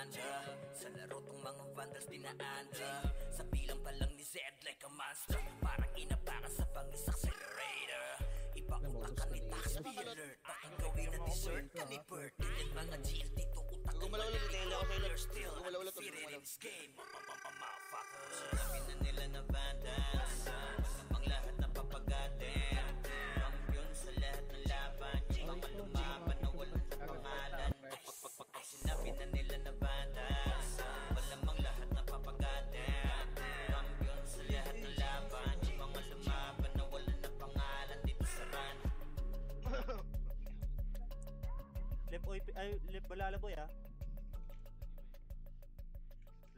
Amanda. Sa laro tong mga vandals dinaanda. Sa bilang pa lang ni Zed like a monster. Parang inapakan sa pang-accelerator. Iba utak ka ni tax alert. Bakit gawin na dessert ka ni Bert? Ganyan mga chill dito utak ka malaki. Still undefeated in this game. Sinabi na nila na vandals. Malamang lahat na papagatin. Kampiyon sa lahat ng laban. Yung mga lumaban na walang pangalan. Sinabi na nila na vandals. Malamang lahat na papagatin. Kampiyon sa lahat ng laban. Yung mga lumaban na walang pangalan dito sa run. Lip balalaboy ah.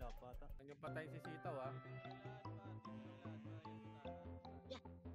Lapata. Yung patay si Sitaw ah.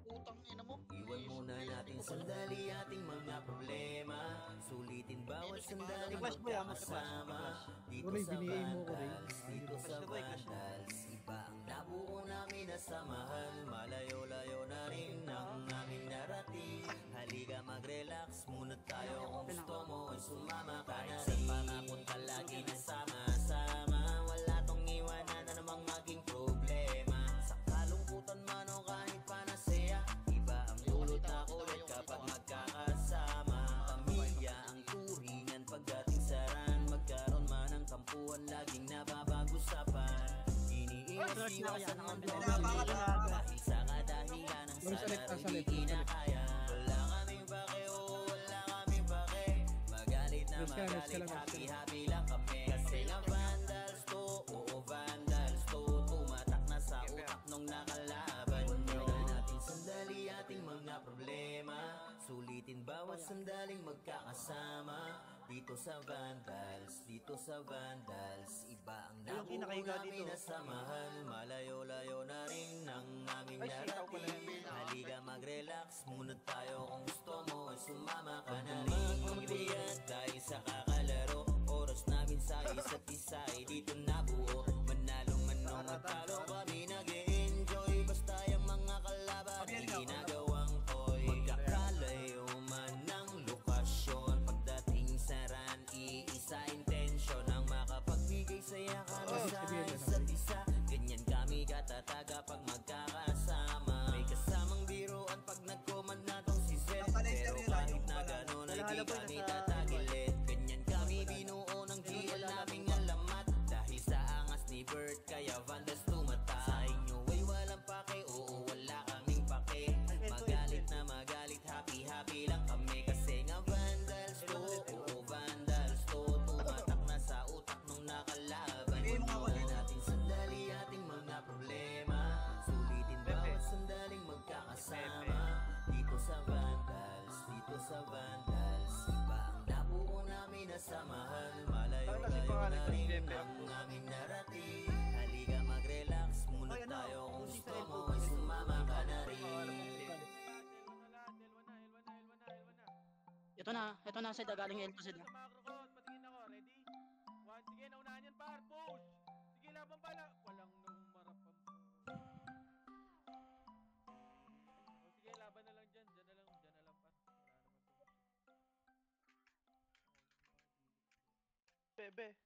Utang ina mo. Iwan muna natin sandali ating mga problema. Sulitin bawat sandali magkakasama. Dito sa vandals, dito sa vandals. Iba ang nabuo namin na samahan. Malayo-layo na rin ang aming narating. Halika mag-relax muna tayo. Kung gusto mo ay sumama ka na rin. Panapunta lagi na sama-sama. Wala tong iwanan na namang maging problema. Sa kalungkutan man o kahit panasaya. Iba ang dulot na kulit kapag magkakasama. Pamilya ang turingan pagdating sa ran. Magkaroon man ang kampuhan laging nababagusapan. Iniiwas-iwasan ang pamilya. Dahil sa kadahilan ng salar hindi kinakaya. Wala kaming pake o wala kaming pake. Magalit na magalit, happy-happy lang kami. Kasi nga vandals to, oo vandals to. Tumatak na sa utak nung nakalaban nyo. Natin sandali ating mga problema. Sulitin bawat sandaling magkakasama. Dito sa vandals, dito sa vandals. Iba ang nabuo namin na samahan. Malayo-layo na rin ang aming narating. Halika mag-relax muna tayo. Kung gusto mo ay sumama ka na rin. Ibiyan dahil sa kakalaro. Oras namin sa isa't isa ay dito nabuo. Manalo man o matalo kami nag-e-enjoy. Basta yung mga kalaban ay ginagawang toy. Magkakalayo man ng lokasyon. Pagdating sa ran, iisa intensyon ang makapagbigay saya kami sa isa't isa. Ganyan kami katataga pag magkakasama. May kasamang biruan pag nag-command na tong si Zed. Pero kahit na gano'n ay di kami tatagilit. Ganyan kami binuo ng GL naming alamat. Dahil sa angas ni Bert kaya vandals tumata. Sa inyo ay walang pake, oo wala kaming pake. Magalit na magalit, happy-happy lang kami. Kasi nga vandals to, oo vandals to. Tumatak na sa utak nung nakalaban. Wala natin sandali ating mga problema. Sulitin bawat sandaling magkakasama. Dito sa vandals, dito sa vandals. Iba ang nabuo namin na samahan. Malayo-layo na rin ang aming narating. Halika mag-relax muna tayo. Kung gusto mo ay sumama ka na rin. Ito na Zed, galing L to Zed. Patingin ako, ready? One, sige, naunahan yan par, push! Sige, laban pala! Walang numarap ang sige, laban na lang dyan, dyan na lang par. Wala naman to. Bebe.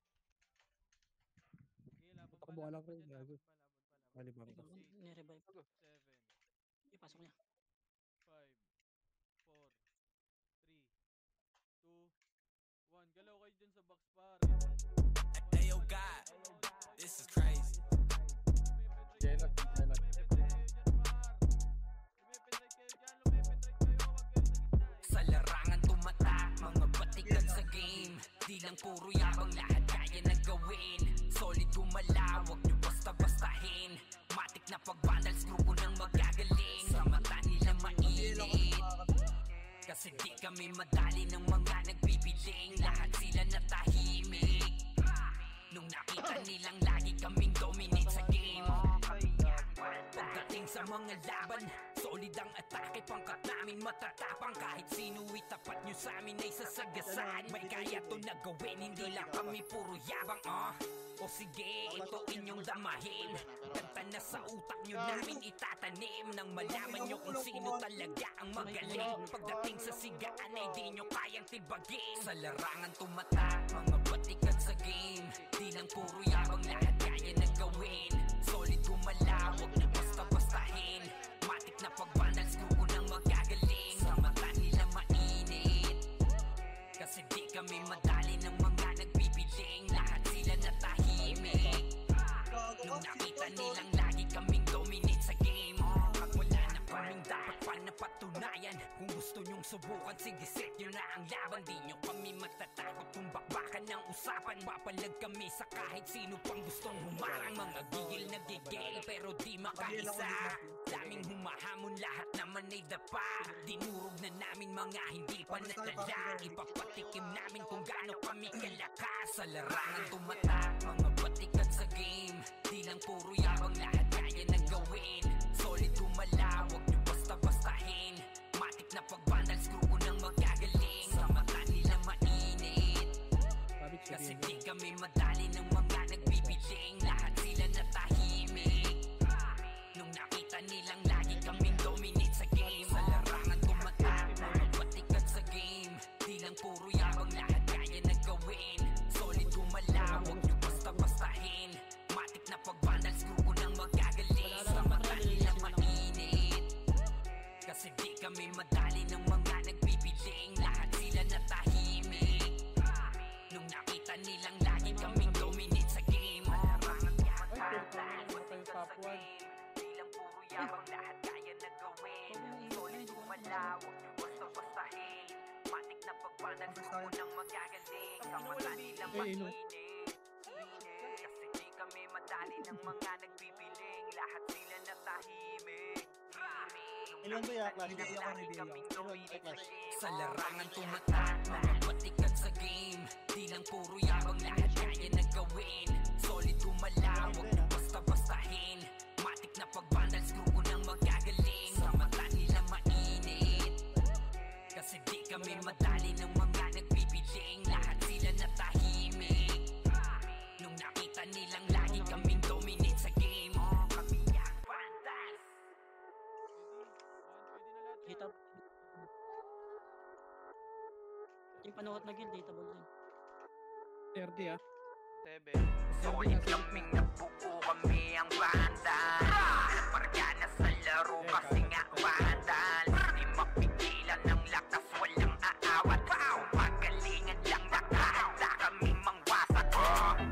Sige, laban pa, Ako bahala laban ko, pa dyan, gago. laban pa. Alibaba. Ni-revive ko. 7, Ipasok niya. 5, 4, 3, 2, 1. Galaw kayo dyan sa box par. Ayo God, this is crazy. Jelot. Sa larangan tumatak, mga batikan sa game. Di lang puro yabang, lahat kaya na gawin. Solid gumalaw, wag nyo basta-bastahin. Matik na pag-vandals, grupo nang magagaling. Sa mata nila mainit, kasi di kami madali ng mga nagbibiling. Lahat sila natahimik nung nakita nilang lagi kaming dominate sa game. Pagdating sa mga laban, solid ang atake. Pangkat namin matatapang. Kahit sino itapat nyo sa amin ay sasagasaan. May kaya to na gawin, hindi lang kami puro yabang. O sige, ito inyong damahin. Kanta na sa utak nyo namin itatanim. Nang malaman nyo kung sino talaga ang magaling. Pagdating sa sigaan ay di nyo kayang tibagin. Sa larangan tumatak, mga batikan sa game. Di lang puro yabang, lahat kaya na gawin. Solid gumalaw, wag na basta-bastahin. Matik na pag-vandals, grupo nang magagaling. Sa mata nila mainit, kasi di kami madali ng mga nagbibiling. Lahat sila natahimik nung nakita nilang lagi kaming dominate sa game. At wala na kaming dapat pa napatunayan. Kung gusto nyong subukan, sige set nyo na ang laban. Di nyo kami matatakot kung bakbakan ng usapan. Papalag kami sa kahit sino pang gustong humarang. Mga gigil na gigil pero di makaisa. Daming humahamon, lahat naman ay dapa. Dinurog na namin mga hindi pa natala. Ipapatikim namin kung gaano kami kalakas. Sa larangan tumatak, mga batikan sa game. Di lang puro yabang, lahat kaya na gawin. Solid gumalaw, wag nyo basta-bastahin. Matik na pag-vandals, grupo nang magagaling. Sa mata nila mainit, kasi di kami madali ng mga nagbibiling. Lahat sila natahimik nung nakita nilang lagi kaming dominate sa game. Sa larangan tumatak, mga batikan sa game. Di lang puro yabang, lahat kaya na gawin. Solid gumalaw, wag nyo basta-bastahin. Matik na pag-vandals, grupo nang magagaling. Sa mata nila mainit, kasi di kami madali ng mga nagbibiling. Lahat sila natahimik nung nakita nilang lagi kaming dominate sa game. Larangan tumatak, batikan sa game. Di lang puro yabang, lahat kaya na gawin. Solid gumalaw, wag nyo basta-bastahin. Matik na pag-vandals, grupo nang magagaling. Sa mata nila mainit, kasi di kami madali ng mga nagbibiling. Lahat sila natahimik. Ilan ba ya, Clash? Sa larangan tumatak, mga batikan sa game. Di lang puro yabang, lahat kaya na gawin. Solid gumalaw, wag nyo basta-bastahin. Matik na pag-vandals, grupo nang magagaling. Sa mata nila mainit, kasi di kami madali ng mga nagbibiling. Lahat sila natahimik nung nakita nilang lagi kaming dominate sa game. Kami ang vandals. Dito. Yung panuhot na guild, dito din. 30 ah. 7. Solid kaming nabuo, kami ang vandals. Parga na sa laro kasi nga vandals. Di mapigilan ng lakas, walang aawat. Pagalingan lang, nakahanda kaming mangwasak.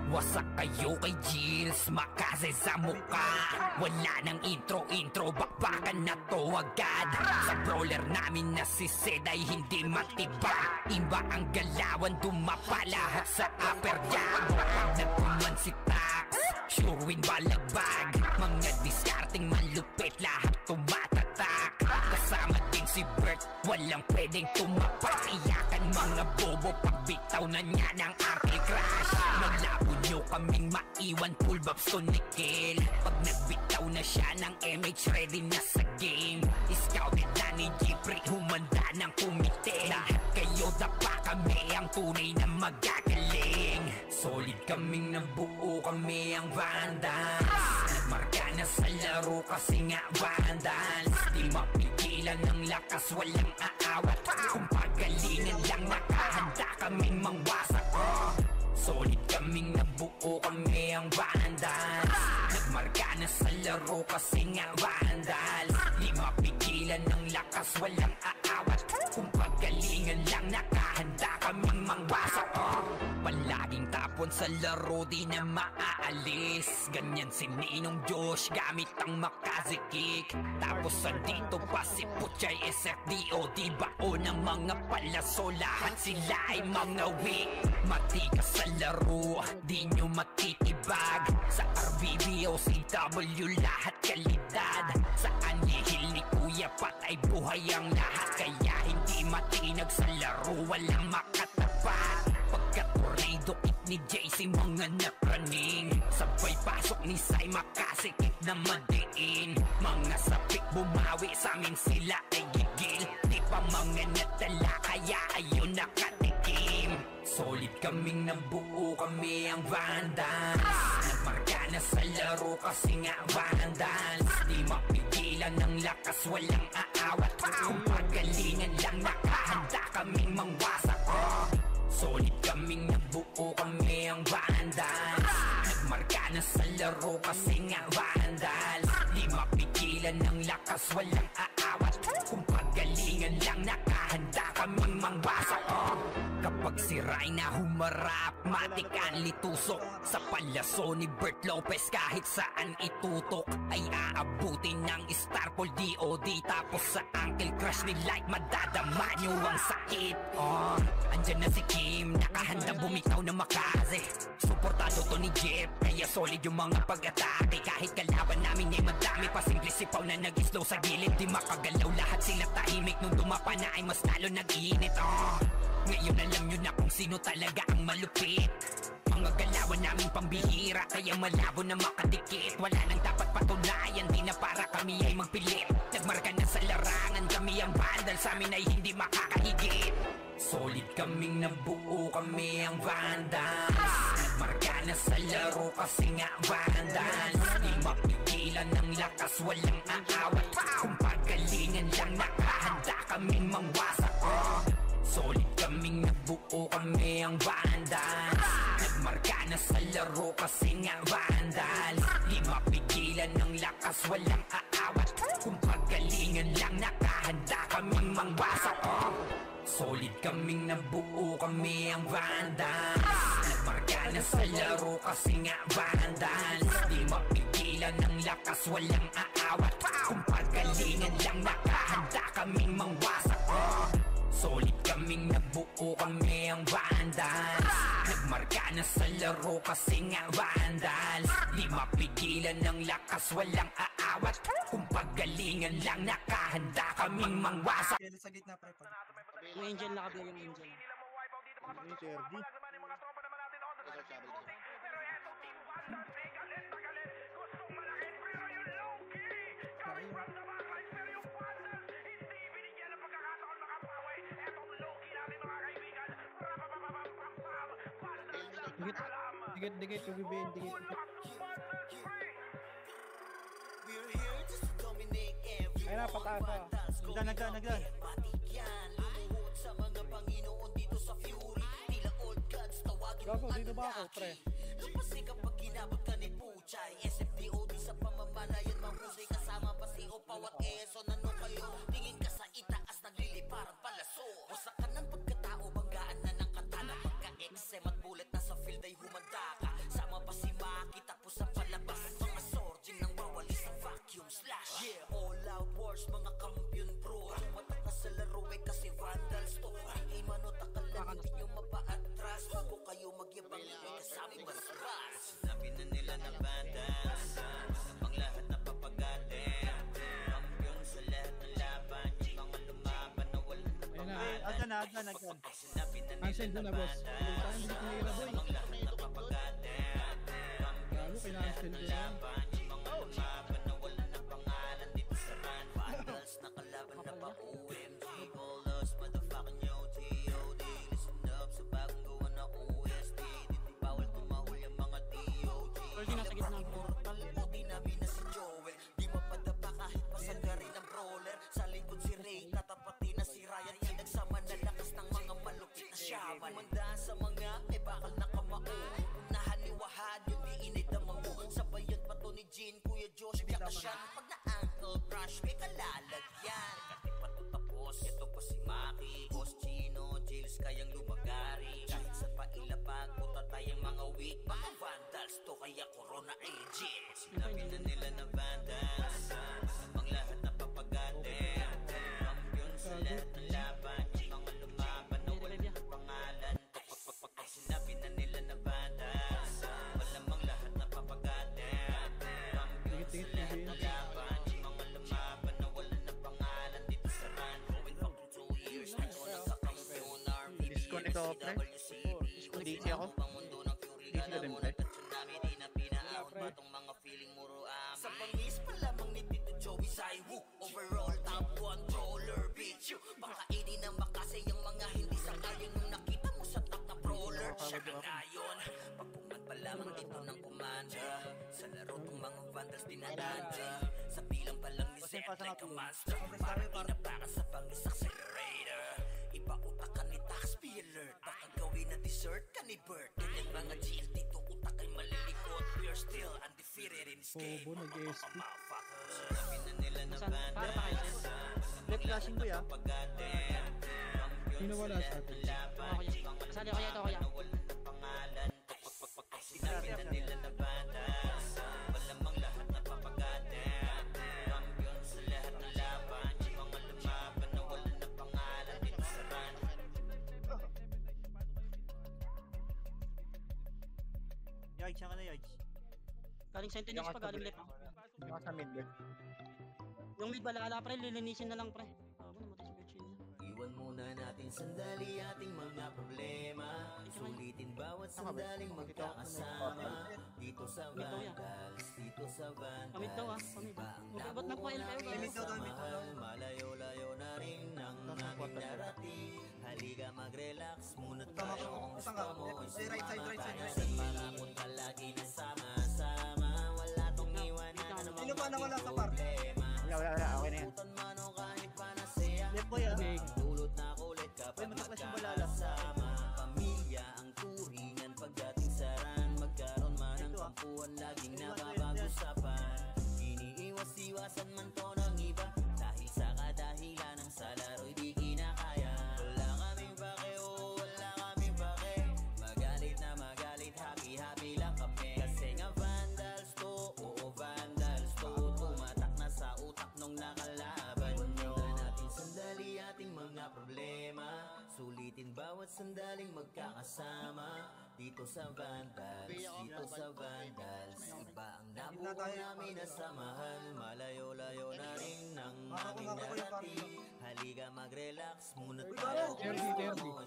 Wasak kayo kay Gilles, makase sa mukha. Wala nang intro, bakbakan na to agad. Sa brawler namin na si Zed ay hindi matiba. Iba ang galawan, dumapa lahat sa upper jam. Nagkuman si Tax, sure win balagbag. Mga discarding malupit, lahat tumatatak. Kasama din si Bert, walang pwedeng tumapak. Iyakan mga bobo, pagbitaw na niya ng anti-crash. Naglabo nyo kaming maiwan, full babs to Nickel. Pag nagbitaw na siya ng MH, ready na sa game. Scouted na ni Jeffrey, humanda ng kumite. Lahat kayo dapa, kami ang tunay na magagaling. Solid kaming nabuo, kami ang vandals. Nagmarka na sa laro kasi nga vandals. Di mapigilan ng lakas, walang aawat. Kung pagalingan lang, nakahanda kaming mangwasak. Solid kaming nabuo, kami ang vandals. Nagmarka na sa laro kasi nga vandals. Di mapigilan ng lakas, walang aawat. Kung pagalingan lang, nakahanda kaming mangwasak. Palaging tapon sa laro, di na maaalis. Ganyan si Ninong Josh, gamit ang makazikik. Tapos andito pa si Puchay SFDO. Di bao ng mga palaso, lahat sila ay mga weak. Matikas sa laro, di nyo matitibag. Sa RBB o CW, lahat kalidad. Sa anihil ni Kuya Pat ay buhay ang lahat. Kaya hindi matinag sa laro, walang makatapat. Pagka-tornado kit ni JC, mga napraning. Sabay pasok ni Sai, makasikip na madiin. Mga sapik bumawi, sa amin sila ay gigil. Di pa mga natala, kaya ayun nakatikim. Solid kaming nabuo, kami ang vandals. Nagmarka na sa laro kasi nga vandals. Di mapigilan ng lakas, walang aawat. Kung pagalingan lang, nakahanda kaming mangwasak. Solid kaming nabuo, kami ang vandals. na sa laro kasi nga vandal. Di mapigilan ng lakas, walang aawat. Kung pagalingan lang, nakahanda kaming mangwasak. Kapag si Rhina humarap, matik ang litusok. Sa palyaso ni Bert Lopez, kahit saan itutok ay aabutin ng Starpol DOD. Tapos sa Uncle Crush ni Light, madadama nyo ang sakit. Andyan na si Kim, nakahanda bumitaw na makaze. Suportado to ni Jeff, kaya solid yung mga pag-atake. Kahit kalaban namin ay madami pa, simple sipaw na nag-slow sa gilid. Di makagalaw, lahat sila tahimik. Nung dumapa na ay mas lalo nag-iinit. Ngayon alam nyo na kung sino talaga ang malupit. Mga galawan namin pambihira, kaya malabo na makadikit. Wala nang dapat patunayan, di na para kami ay magpilit. Nagmarka na sa larangan, kami ang vandal, sa amin ay hindi makakahigit. Solid kaming nabuo, kami ang vandals. Nagmarka na sa laro kasi nga vandals. Di mapigilan ng lakas, walang aawat. Kung pagalingan lang, nakahanda kaming mangwasak. Solid kaming nabuo, kami ang vandals. Nagmarka na sa laro kasi nga vandals. Di mapigilan ng lakas, walang aawat. Kung pagalingan lang, nakahanda kaming mangwasak. Solid kaming nabuo, kami ang vandals. Nagmarka na sa laro kasi nga vandals. Di mapigilan ng lakas, walang aawat. Kung pagalingan lang, nakahanda kaming mangwasak. Solid kaming nabuo, kami ang vandals. Nagmarka na sa laro kasi nga vandals. Di mapigilan ng lakas, walang aawat. Kung pagalingan lang, nakahanda kaming mangwasak. Sa gitna pre. Yung angel nakabila yung angel. Yung CRD. Dikit, yung BBN, dikit. Ay na, pataas ka. Nagdan. Gago, dito ba ako, pre? Lumasi kapag ginabot ka ni Puchay, SFDOD sa pamamalayan, mahusay kasama pa si Opawat Eso. Nano kayo, tingin ka sa itaas, nagliliparang palaso. Wasak ka ng pagkatao, banggaan na ng katana. Pagka-XM at bullet na sa field ay humanda ka. Sama pa si Maki, tapos sa palabas mga sorgin nang wawali sa vacuum slash. Yeah, all out wars, mga kampiyon bro. Tumatak na sa laro eh kasi vandals to. Ay mano takalan, hindi nyo mapa-atras. Huwag kayo magyabang kasami basbas. Sinabi na nila na vandals, pang lahat na papagaling. Kampiyon sa lahat ng laban, yung mga lumaban na wala na pangalan. Agdan. Sinabi na Cancel nila doon na na, boss. vandals, Hindi ko nahira, boy. pang lahat na papagaling. Gago, kina-cancel ko yan. Yung mga lumaban na wala na pangalan dito sa run. Vandals na kalaban na pa OMG. All us motherfucking yo G.O.D. Listen up sa bagong gawa na OST. Dito bawal tumahol yung mga DOG. Pwede nasa gitna. Mortal mo dinabi na si Joel. Di mapadapa kahit pasangga rin ang brawler. Sa likod si Ray, tatapati na si Ryan. Nagsama na lakas ng mga malupit na shaman. Kumandaan sa mga ay bakal na kamao. Unahan ni Wahad, yung di inidamang mo. Sabayan pa to ni Jean, Kuya Josh, Biakasyan. Pag na-ankle crush, may kalalagyan. Kati pa to tapos, ito pa si Maki. Boss Chino, Jills kayang lumagari. Kahit sa pailapag, puta tayong mga weak. Mga vandals to, kaya corona agent. Sinabi na nila na vandals, ang lahat na papagaling. Kampiyon sa lahat ng laban, yung mga lumaban na wala na pangalan. Pag sinabi na nila na vandals, malamang lahat na papagaling. Kampiyon sa lahat ng laban, yung mga lumaban na wala na pangalan dito sa run. Going fucking 2 years, na ito nagkakampiyon. Disconnect ako, pre. DC ako. DC ka din, pre. Sa pangis pa lamang ni Tito Joey Saiwu. Overall top 1 brawler, bitch you. Baka ini na makasay yung mga hindi sangayon. Nung nakita mo sa top na brawler, siya ka ngayon. Pagpuman pa lamang dito ng commander. Sa laro tong mga vandals dinadante. Sa bilang pa lang ni Zed like a monster. Parang inapakan sa pangis accelerator. Iba utak ka ni Tax, be alert. Baka gawin na dessert ka ni Bert. Ganyan mga GL dito utak ay malilikot. you're still undefeated in this game. Bobo, nag-SP. Saan? Para pa kayo dyan? Left flashing ko ya. Sino wala sa atin? Okay. Kasali ko ito kuya. Yards, saan ka na yards? Galing Sentinels pa, galing left. Yung sa mid left. Yung mid balala pre, lilinisin na lang pre. Ako namatay si Virgin niya. Iwan muna natin sandali ating mga problema. Sulitin bawat sandaling magkakasama. Dito sa Vandals, dito sa Pamid daw Vandals. pamid. Iba ang Magbabat na po kayo nabuo namin Limit daw, sa limit daw. mahal. Malayo-layo na rin ang aming narating. Halika mag-relax muna tayo. Kung gusto mo Right side, right side, right sa panakot ka lagi na sama-sama. Wala tong iwanan na Sino ba nawala sa par? problema. Wala, okay na yan. Putan man o kahit pa nasaya. Left ko yan. Dulot na kulit kapag Uy, mag-flash yung balala. magkakasama. Pamilya ang turingan pagdating sa ran. Magkaroon man ng kampuhan laging nakapag-usapan. Iniiwas-iwasan man to ng iba. Dahil sa kadahilan ng sa laro'y di kinakaya. Wala kaming pake, oh wala kaming pake. Magalit na magalit, happy-happy lang kami. Kasi nga Vandals to, oo Vandals to. Tumatak na sa utak nung nakalaban nyo. Natin sandali ating mga problema. Sulitin bawat sandaling magkakasama. Dito sa Vandals, dito sa Vandals. Iba ang nabuo namin na samahan. Malayo-layo na rin ang aming narating. Halika mag-relax muna tayo.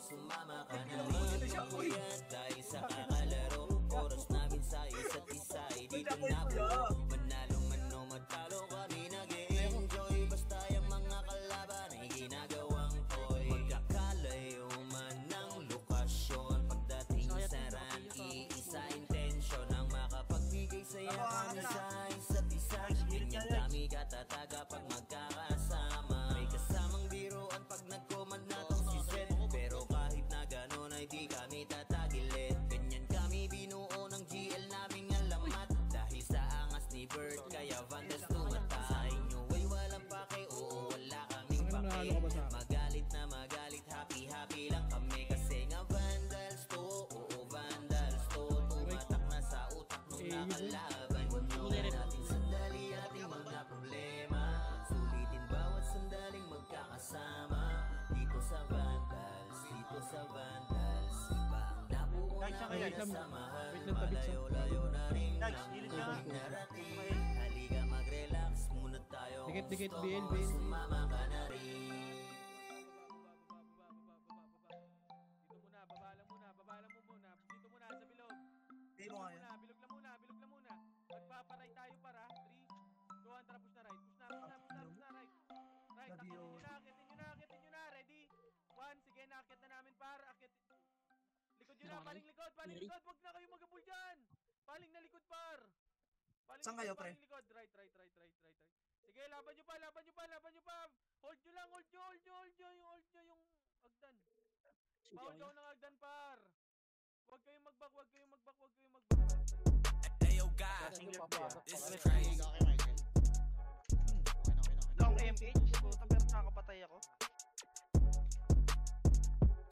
Sumama ka na rin. Dahil sa kakalaro, oras namin sa isa't isa ay dito na po. Manalo man o matalo kami nag-e-enjoy. Basta yung mga kalaban ay ginagawang toy. Magkakalayo man ng lokasyon. Pagdating sa ran, iisa intensyon ang makapagbigay saya kami sa isa't isa. Ganyan kami katataga pag magkakasama. May kasamang biruan pag nag-command na tong si Zed. Pero kahit na ganon ay di kami tatagilit. Ganyan kami binuo ng GL naming alamat. Dahil sa angas ni Bert kaya Vandals tumata. Sa inyo ay walang pake, oo wala kaming Ano, pake. nahalo ka ba sa akin? Magalit na magalit, happy-happy lang kami. Kasi nga Vandals to, oo Vandals to. Tumatak na sa utak nung nakalaban nyo. Natin sandali ating mga problema. Sulitin bawat sandaling magkakasama. Dito sa Vandals, dito sa Vandals. Iba ang nabuo namin na samahan. Malayo-layo na rin ang aming narating. Halika mag-relax muna tayo. Dikit-dikit, Gusto BL, mo, BL. sumama ka na rin. Dito muna, baba lang muna. Dito muna, sa bilog. Hindi mo nga yan. Bilog lang muna. Magpaparay tayo para. 3, 2, 1, tara, push na right. Push na, right. Right, akitin nyo na. Ready? 1, sige, nakakit na namin par. Likod nyo na, paling likod. Wag na kayo magabul dyan. Paling na likod par. Saan kayo, pre? Paling likod. Right. Sige, laban nyo pa. Hold nyo lang, hold nyo yung agdan. Hold nyo ng agdan par. Huwag kayong mag-back. Ayo God, this is crazy. Long MH, puta pero nakakapatay ako.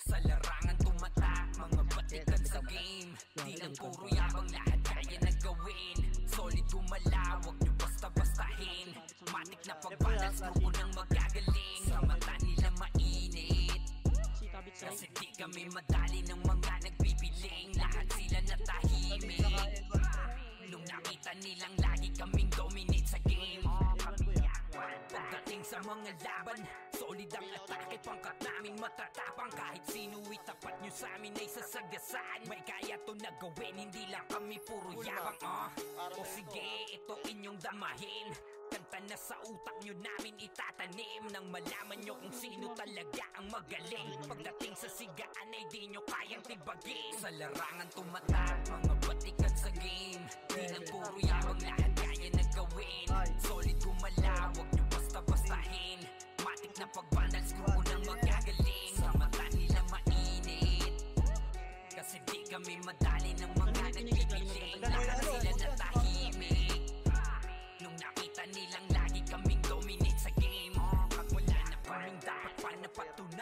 Sa larangan tumatak, mga batikan sa game. Di lang puro yabang, lahat kaya na gawin. Solid gumalaw, wag nyo basta-bastahin. Matik na pagbalance, grupo nang magagaling. Sa mata nila mainit, Si Tabit Sai. kasi di kami madali ng mga nagbibiling. Lahat sila natahimik. Nung nakita nilang lagi kaming dominate sa game. Pagdating sa mga laban, solid ang atake. Pangkat namin matatapang. Kahit sino itapat nyo sa amin ay sasagasaan. May kaya to na gawin, hindi lang kami puro yabang. O sige, ito inyong damahin. Kanta na sa utak nyo namin itatanim. Nang malaman nyo kung sino talaga ang magaling. Pagdating sa sigaan ay di nyo kayang tibagin. Sa larangan tumatak, mga batikan sa game. Di lang puro yabang, lahat kaya na gawin. Solid gumalaw, wag nyo basta-bastahin. Matik na pag-Vandals, grupo nang magagaling. Sa mata nila mainit, kasi di kami madali ng mga nagbibiling. Lahat sila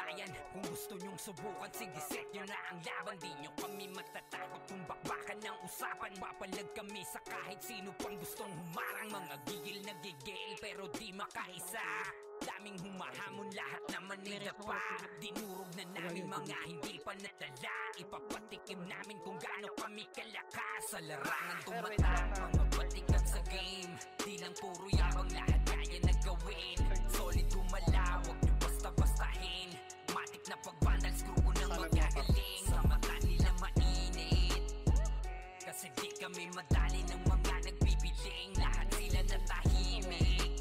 patunayan. Kung gusto nyong subukan, sige set nyo na ang laban. Di nyo kami matatakot kung bakbakan ng usapan. Papalag kami sa kahit sino pang gustong humarang. Mga gigil na gigil pero di makaisa. Daming humahamon, lahat naman nidapa. Dinurog na namin mga hindi pa nadala. Ipapatikim namin kung gaano kami kalakas. Sa larangan tumatak, mga batikan sa game. Di lang puro yabang, lahat kaya na gawin. Solid gumalaw, huwag nyo basta-bastahin. Matik na pag-vandals, grupo ng magagaling. Sa mata nila mainit, kasi di kami madali ng mga nagbibiling. Lahat sila natahimik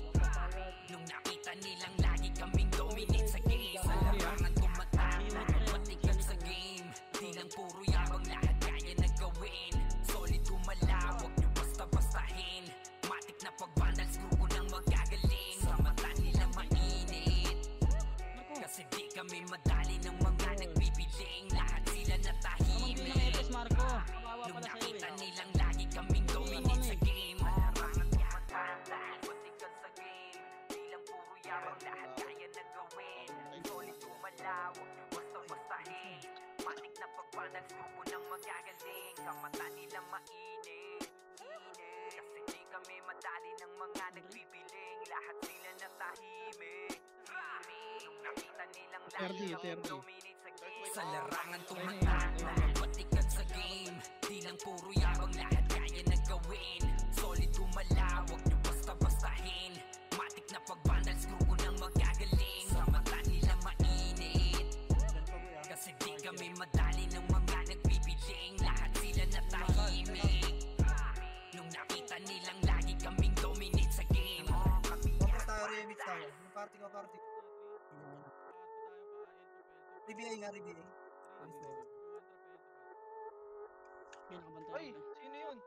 nung nakita nilang lagi kaming dominate sa game. Sa larangan tumatak, mga batikan sa game. Di lang puro yabang, lahat kaya na gawin. Solid gumalaw, huwag nyo basta-bastahin. Matik na pag-vandals, grupo ng magagaling. Sa mata nila mainit, kasi di kami madali ng mga nagbibiling. Lahat sila natahimik nung nakita nilang lagi kaming dominate sa game. Larangan tumatak, batikan sa game. Di lang puro yabang, lahat kaya na gawin. Solid gumalaw, huwag nyo basta-bastahin. Matik na pag-vandals, grupo ng magagaling. Sa mata nila mainit, kasi di kami madali ng mga nagbibiling. Lahat sila natahimik nung nakita nilang lagi kaming dominate sa game. Sa larangan tumatak, mga batikan sa game. Di lang puro yabang, lahat kaya na gawin. Solid gumalaw, huwag nyo basta-bastahin. Matik na pag-vandals, grupo ng magagaling. Sa mata nila mainit, kasi di kami madali ng mga nagbibiling. Lahat sila natahimik nung nakita nilang lagi kaming dominate sa game. Tapos tayo remix tayo. Party ka, party. RBA nga, RBA. Ay, sino yun?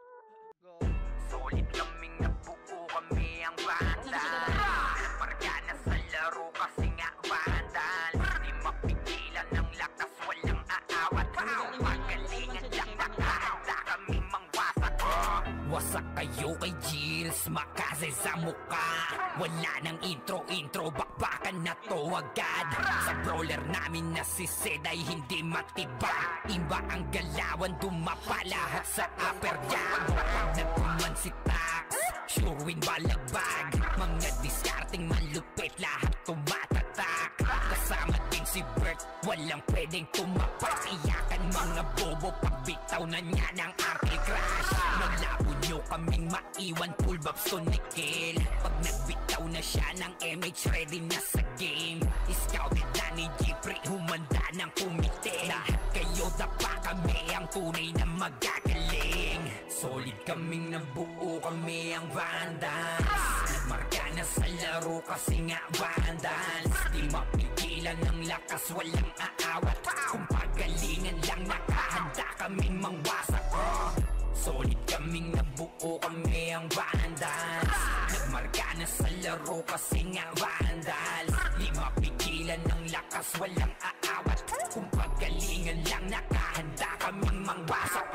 Go. Solid kaming nabuo, kami ang vandal. Parga na sa laro kasi nga vandal. Di mapigilan ng lakas, walang aawat. Magalingan lang, nakahanda kaming mangwasak. Wasak kayo kay Gilles, makase sa muka. Wala nang intro, bakbakan na to agad. Sa brawler namin na si Zed ay hindi matibag. Iba ang galawan, dumapa lahat sa upper jab. Pag nagkuman si Tax, sure win balagbag. Mga discarding malupit, lahat tumatatak. Kasama din si Bert, walang pwedeng tumapak. Iyakan mga bobo, pagbitaw na niya ng arcade crash. Maglabo nyo kaming maiwan, full babs to Nickel. Pag nagbitaw na siya ng MH, ready na sa game. Scouted na ni Jeffrey, humanda ng kumite. Lahat kayo dapa, kami ang tunay na magagaling. Solid kaming nabuo, kami ang vandals. Nagmarka na sa laro kasi nga vandals. Di mapigilan ng lakas, walang aawat. Kung pagalingan lang, nakahanda kaming mangwasak. Solid kaming nabuo, kami ang vandals. Nagmarka na sa laro kasi nga vandals. Di mapigilan ng lakas, walang aawat. Kung pagalingan lang, nakahanda kaming mangwasak.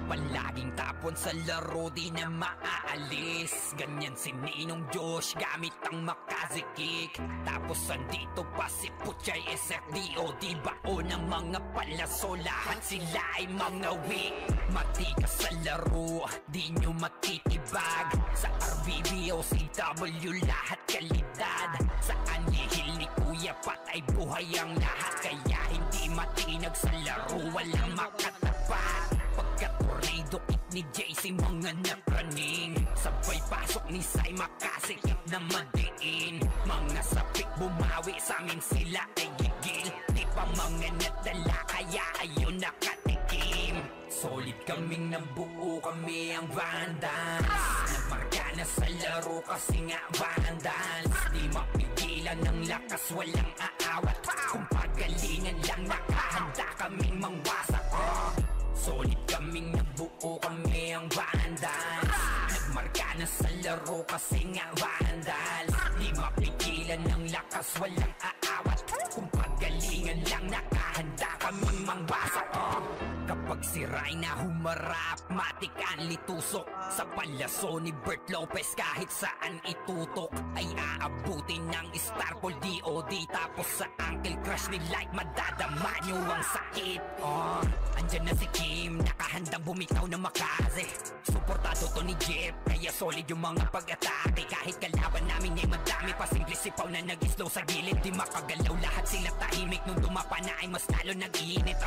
Palaging tapon sa laro, di na maaalis. Ganyan si Ninong Josh, gamit ang makazikik. Tapos andito pa si Puchay SFDO. Di bao ng mga palaso, lahat sila ay mga weak. Matikas sa laro, di nyo matitibag. Sa RBB o CW, lahat kalidad. Sa anihil ni Kuya Pat ay buhay ang lahat. Kaya hindi matinag sa laro, walang makatapat. Pagka-tornado kick ni JC, mga napraning. Sabay pasok ni Sai, makasikip na madiin. Mga sapik bumawi, sa amin sila ay gigil. Di pa mga nadala, kaya ayun nakatikim. Solid kaming nabuo, kami ang vandals. Nagmarka na sa laro kasi nga vandals. Di mapigilan ng lakas, walang aawat. Kung pagalingan lang, nakahanda kaming mangwasak. Solid kaming nabuo, kami ang vandals. Nagmarka na sa laro kasi nga vandals. Di mapigilan ng lakas, walang aawat. Kung pagalingan lang, nakahanda kaming mangwasak. Kapag Kapag si Rhina humarap, matik ang litusok. Sa palyaso ni Bert Lopez kahit saan itutok ay aabutin ng Starpol DOD. Tapos sa Uncle Crush ni Light madadama nyo ang sakit. Andyan na si Kim, nakahandang bumitaw na makaze. Suportado to ni Jeff, kaya solid yung mga pag-atake. Kahit kalaban namin ay madami pa singli sipaw na nag-slow sa gilid. Di makagalaw lahat sila tahimik, nung dumapa na ay mas lalo nag-iinit.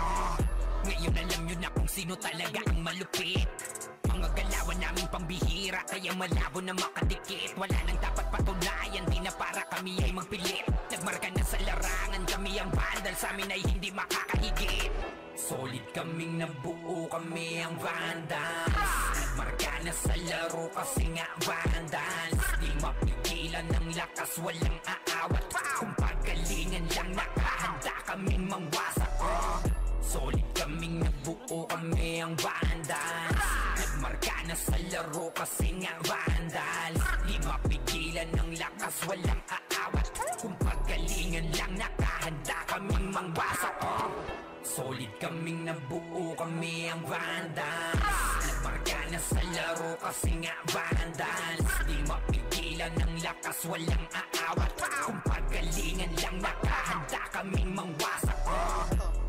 Ngayon alam nyo na kung sino talaga ang malupit. Mga galawan namin pambihira, kaya malabo na makadikit. Wala nang dapat patunayan, di na para kami ay magpilit. Nagmarka na sa larangan, kami ang vandal, sa amin ay hindi makakahigit. Solid kaming nabuo, kami ang vandals. Nagmarka na sa laro kasi nga vandals. Di mapigilan ng lakas, walang aawat. Kung pagalingan lang nakahanda kaming mangwasak. Solid kaming nabuo, kami ang vandals. Nagmarka na sa laro kasi nga vandals. Di mapigilan ng lakas, walang aawat. Kung pagalingan lang nakahanda kaming mangwasak. Solid kaming nabuo, kami ang vandals. Nagmarka na sa laro kasi nga vandals. Di mapigilan ng lakas, walang aawat. Kung pagalingan lang nakahanda kaming mangwasak.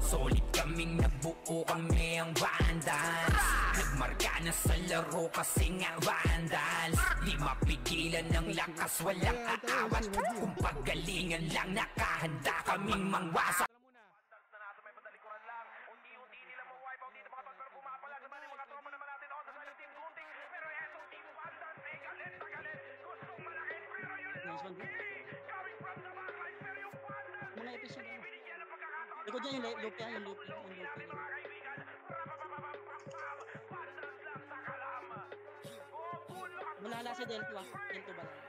Solid kaming nabuo, kami ang vandals. Nagmarka na sa laro kasi nga vandals. Di mapigilan ng lakas, walang aawat. Kung pagalingan lang nakahanda kaming mangwasak. Nice one, bro. Mga episode ano. Likod dyan yung loop yan, yung loop. Malala si Delto ah. Delto ba lang?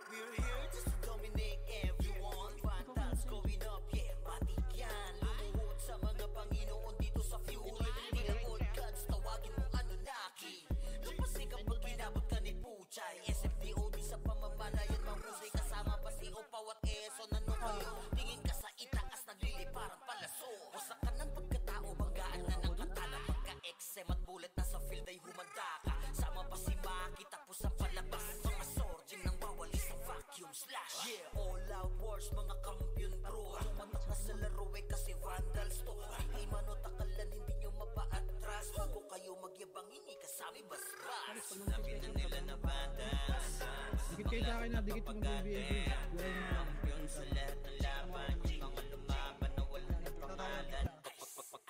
We're here just to dominate everyone. Vandals going up, yeah, matik yan. Lumuhod sa mga Panginoon dito sa Fury. Hindi lang old gods, tawagin mo Anunnaki. Kapasi kapag ginabot ka ni Puchay. SFDOD sa pamamalayan, mahusay kasama pa si Opaw at Eso. Nano kayo, tingin ka sa itaas, nagliliparang palaso. Wasak ka ng pagkatao, banggaan na ng katana. Pagka-exem at bullet na sa field ay humanda ka. Sama pa si Maki, tapos ang palabas. Mga surging nang bawali sa vacuum slash. Yeah, all out wars, mga kampiyon bro. Tumatak na sa laro eh kasi vandals to. Hindi manotakalan, hindi nyo mapa-atras. Bago kayo magyabang, hindi kasami basbas. Sabi na nila na vandals. Dikit kayo sa akin na, dikit yung BBM. Kampiyon sa lahat ng laban. Yung mga lumaban na wala na pangalan.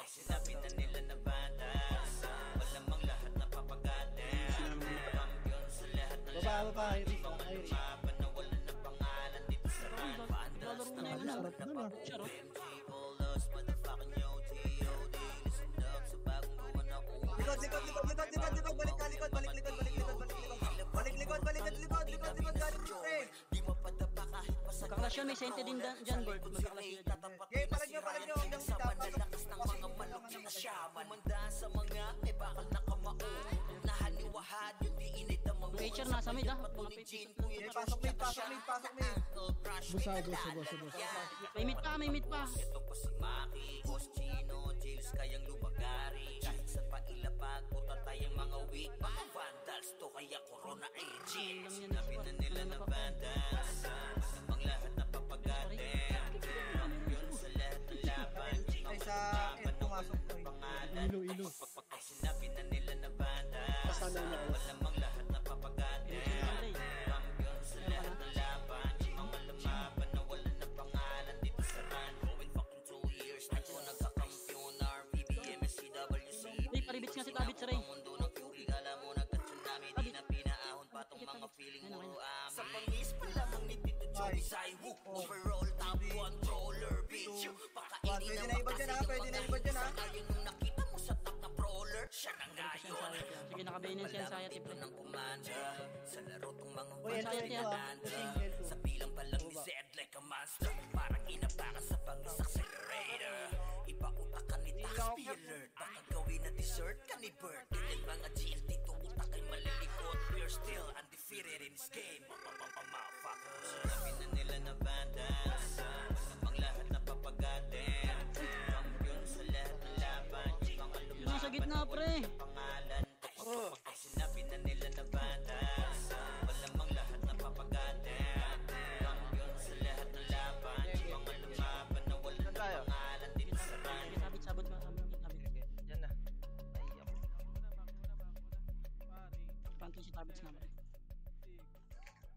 Sinabi na nila na vandals. Malamang lahat na papagalan. Kampiyon sa lahat ng laban. Yung mga lumaban na wala na pangalan. Dito sa run, vandals na malapit na pabuhay. MG, all us, motherfucking yo, T.O.D. Listen up sa bagong gawa na uwi. Likod, balik ka, likod, balik, pre. Di mapadapa kahit pa sa Magkaklasyon, may sente din dyan, Bert. Magkaklasyon dyan. Okay, palag nyo, hanggang sa manalakas ng mga malok na shaman. Mandaan sa mga may bakal na kamao. Nahaliwahad yung di init ang mga Picture nasa mid ah. Mga Patuloy picture. gin, kuya, Pasok me. May mid pa. Ito pa si Maki, Boss Chino, Jails kayang lumagari. Kahit sa pailapag, puta tayong mga weak. Mga vandals to kaya corona agent. Sinabi na nila na vandals. Namang lahat na papagatin. Yun sa lahat ng laban. Ay, sa end pumasok ko eh. Pangalan. Ilo. Ay sinabi na nila na vandals. Malamang lahat na papagatin. Kampiyon sa lahat ng laban. Mga lumaban na wala na pangalan dito sa run. Going fucking 2 years na ko nagkakampiyon. RBBM, SCWC. May paribits nga si Tabit sa Ray. Mundo ng Fury, kala mo nagka-tsunami. Di na pinaahon patong mga feeling mo amin. Sa pangis pa lamang ni Tito Joey Saiwu. Overall top controller, bitch. Pakainin Pwede ang na iba dyan ha, pwede na iba dyan ha. Ayun nung nakita mo sa top na brawler. Siya na ngayon. Sige, nakabainin siya sa Ito Sayat. ng kumanda. Sa laro tong mga Uy, ito, vandals ito, na ah. nanda. Ito. Sa bilang pa lang ni Zed like a monster. Parang inapakan sa pangis accelerator. Ipautak ka ni Taxi alert. Baka gawin na dessert ka ni Bert. Ilan mga GL dito utak ay malilikot. We're still undefeated in this game. Motherfuckers. Sinabi na nila na vandals. Namang lahat na papagatin. Kampiyon sa lahat ng laban. Mga nakabits na pre.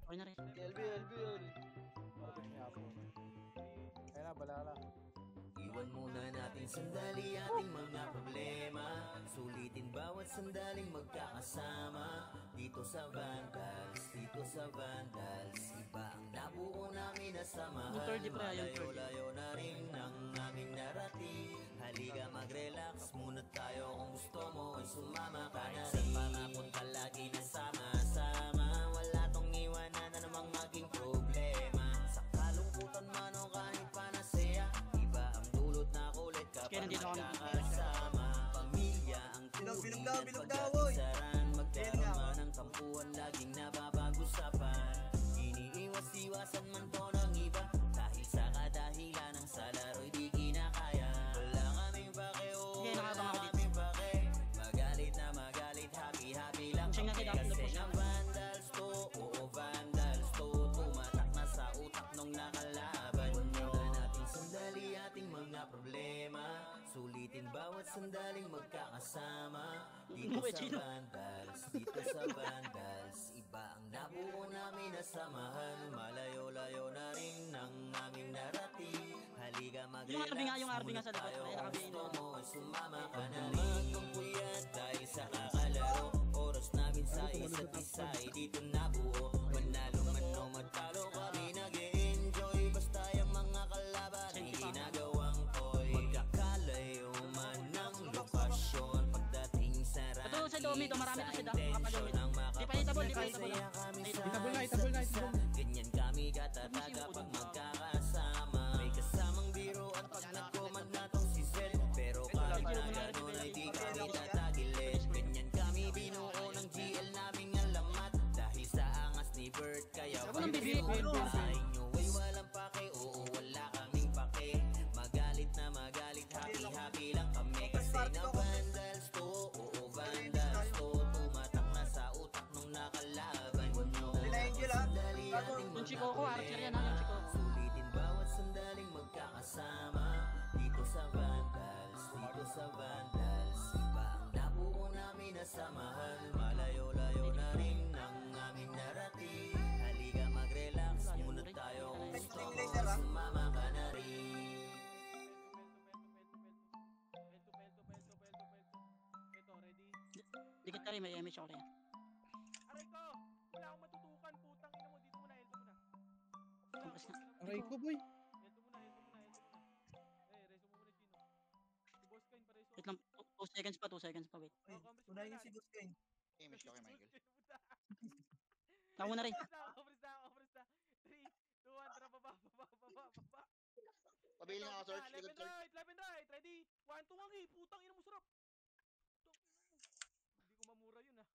Okay na rin. LB. Kaya na, balala. Iwan muna natin sandali ating mga problema. Sulitin bawat sandaling magkakasama. Dito sa Vandals, iba ang nabuo namin na samahan. Yung 30 pre, yung 30. Malayo-layo na rin ang aming narating. Halika mag-relax muna tayo, kung gusto mo ay sumama ka na rin. Sa pangapunta lagi na sama-sama. Wala tong iwanan na namang maging problema. Sa kalungkutan man o kahit panasaya, iba ang dulot na kulit Kaya kapag nandito ako magkakasama. Pamilya ang Bilog tuwigan daw, oy. pagkakasaran. Magkaroon ng tampuan laging napapag-usapan. Iniiwas-iwasan man to ng iba, dahil sa kadahilan ng sa laro'y di kinakaya. Wala kaming pake, Sige, wala nakabang ako kaming pake. Magalit na magalit, happy-happy lang Pushing natin, dapat kasi na-push ng natin. Vandals to, Vandals to. Tumatak na sa utak nung nakalaban. Muna natin sandali ating mga problema. Sulitin bawat sandaling magkakasama. Dito sa Vandals, iba ang nabuo namin na samahan. Malayo-layo na rin ang aming narating. Halika mag-relax Yung RB nga sa likod, tayo, ay kung RB gusto na. mo ay sumama ka na rin. Magpuyat dahil sa kakalaro. Oras namin sa isa't isa ay dito nabuo. Manalo man o matalo kami nag-e-enjoy. Basta yung mga kalaban ay ginagawang toy. Magkakalayo man ng lokasyon. Pagdating sa Ito sa Domi, ito marami to sila. intensyon ang Di pa hitable, di pa hitable. makapagkasaya kami sa Hitable na. isa. Ganyan kami katataga pag magkakasama. May kasamang biruan pag nag-command na tong si Zed. Pero kahit na gano'n ay di kami tatagilid. Ganyan kami binuo ng GL naming alamat. Dahil sa angas ni Bert kaya Ako nang bibigay. sa inyo ay walang pake. Oo, wala kaming pake. Magalit na magalit, happy-happy lang kami. Kasi na Vandals to, Vandals to. Tumatak na sa utak nung nakalaban nyo. Angel, ha? Sandali ating Yung mga Chico ko, Archer yan ha, yung Chico. Sulitin bawat sandaling magkakasama. Dito sa Vandals, iba ang nabuo namin na samahan. Malayo-layo na rin ang aming narating. Halika mag-relax muna tayo, kung gusto mo sumama ka na rin. Ito, ready? Dikit ka rin, may MH ako rin. Aray ko! Wala akong matutukan, putang ina mo. Dito muna, elto muna. Tapos na. Aray ko, boy. Elto muna. Reso mo muna, Chino. Si Boss Kain pa reso. Wait lang, 2 seconds pa, 2 seconds pa, wait. Unahin yung si Gus Kane. Image ko kay Michael. Ako na rin. Obres na. 3, 2, 1, tara, baba. Pabili nga ako, search. Likod Left and search. right, ready? 1, 2, wangi, putang ina mo sarap. Hindi ko mamura yun ah.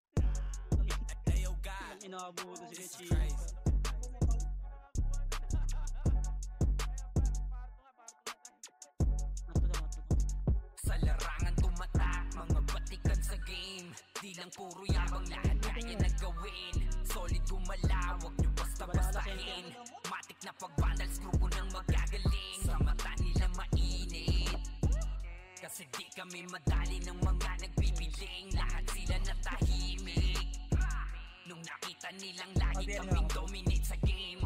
Ang inaabo ko si Kechi. Sa larangan tumatak, mga batikan sa game. Di lang puro yabang, lahat kaya na gawin. Solid gumalaw, wag nyo basta-bastahin. Matik na pag-vandals, grupo nang magagaling. Sa mata nila mainit, kasi di kami madali ng mga nagbibiling. Lahat sila natahimik nung nakita nilang lagi kaming dominate sa game.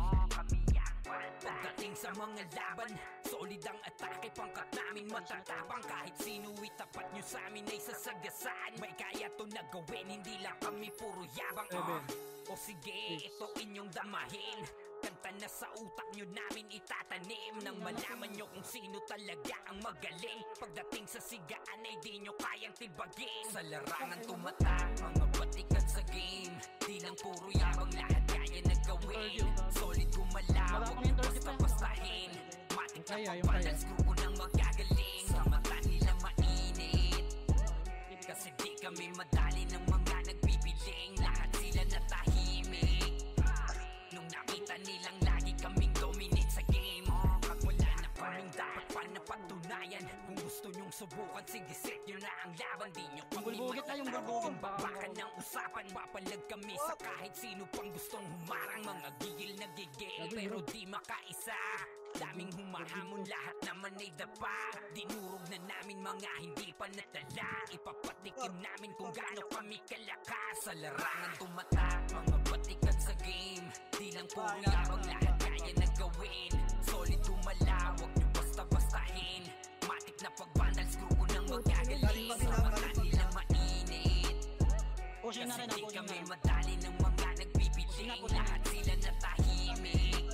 Pagdating sa mga laban, solid ang atake. Pangkat namin matatapang, kahit sino itapat nyo sa amin ay sasagasaan. May kaya to na gawin, hindi lang kami puro yabang. O sige, ito inyong damahin. Kanta na sa utak nyo namin itatanim. Nang malaman nyo kung sino talaga ang magaling. Pagdating sa sigaan ay di nyo kayang tibagin. Sa larangan tumatak, mga batikan sa game. Di lang puro yabang, lahat kaya na gawin. Solid gumalaw, wag nyo basta-bastahin. Matik na pag-balance, grupo nang magagaling. Sa mata nila mainit, kasi di kami madali ng mga nagbibiling. Lahat sila natahimik nung nakita nilang lagi kaming dominate sa game. Pag wala na kaming dapat pa napatunayan, kung gusto nyong subukan, sige set nyo na ang laban. Di nyo kami Bulbugit na yung bulbugit. babakan ng usapan. Papalag kami sa kahit sino pang gustong humarang. Mga gigil na gigil pero di makaisa. Daming humahamon, lahat naman ay dapa. Dinurog na namin mga hindi pa natala. Ipapatikim namin kung gaano kami kalakas. Sa larangan tumatak, mga batikan sa game. Di lang puro yabang, lahat kaya na gawin. Solid tumala, wag nyo basta-bastahin. Matik na pagbandal, screw ko nang magagaling. Sa mata nila mainit. Pushing na Kasi rin di ako. kami madali ng mga nagbibiling. Lahat sila natahimik.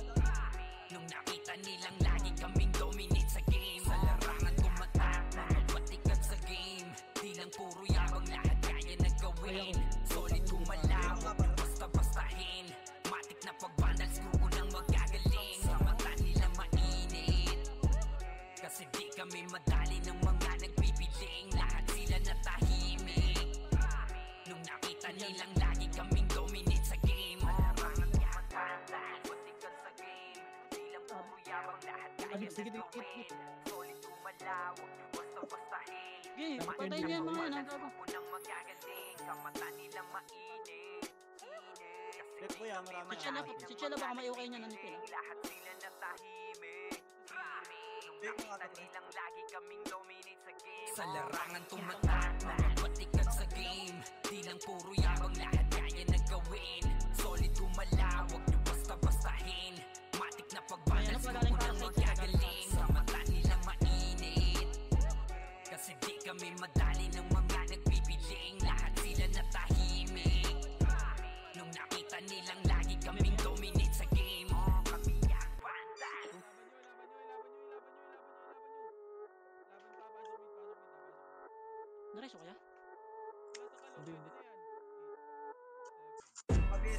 Nung nakita nilang lagi kaming dominate sa game. Sa larangan tumatak, mga batikan sa game. Di lang puro yabang, lahat kaya na gawin. Solid kumalaw, huwag nyo basta-bastahin. Matik na pagbandal, screw ko nang magagaling. Sa mata nila mainit. Kasi di kami madali ng mga nagbibiling. Lahat sila natahimik. Nung nakita nilang lagi kaming dominate sa game. Larangan tumatak, batikan sa game. Di lang puro yabang, lahat kaya na gawin. Solid kumalaw, huwag nyo basta-bastahin. Okay, patayin niya yung mga yan. Gago. Unang magagaling, sa mata nila mainit. Let mo yan, marami. Si Chela baka may okay niya nanipil. Lahat sila natahimik. Nung nakita nilang lagi kaming dominate sa game. Sa larangan tumatak, mga batikan sa game. Di lang puro yabang, lahat kaya na gawin. Solid kumalaw, wag nyo basta-bastahin. Matik na pagbandal, screw ko nang magagaling. Sa mata nila mainit. Kasi di kami madali ng mga nagbibiling. Lahat sila natahimik. Nung nakita nilang lagi kaming dominate sa game. Kami ang bandal. Nareso kaya?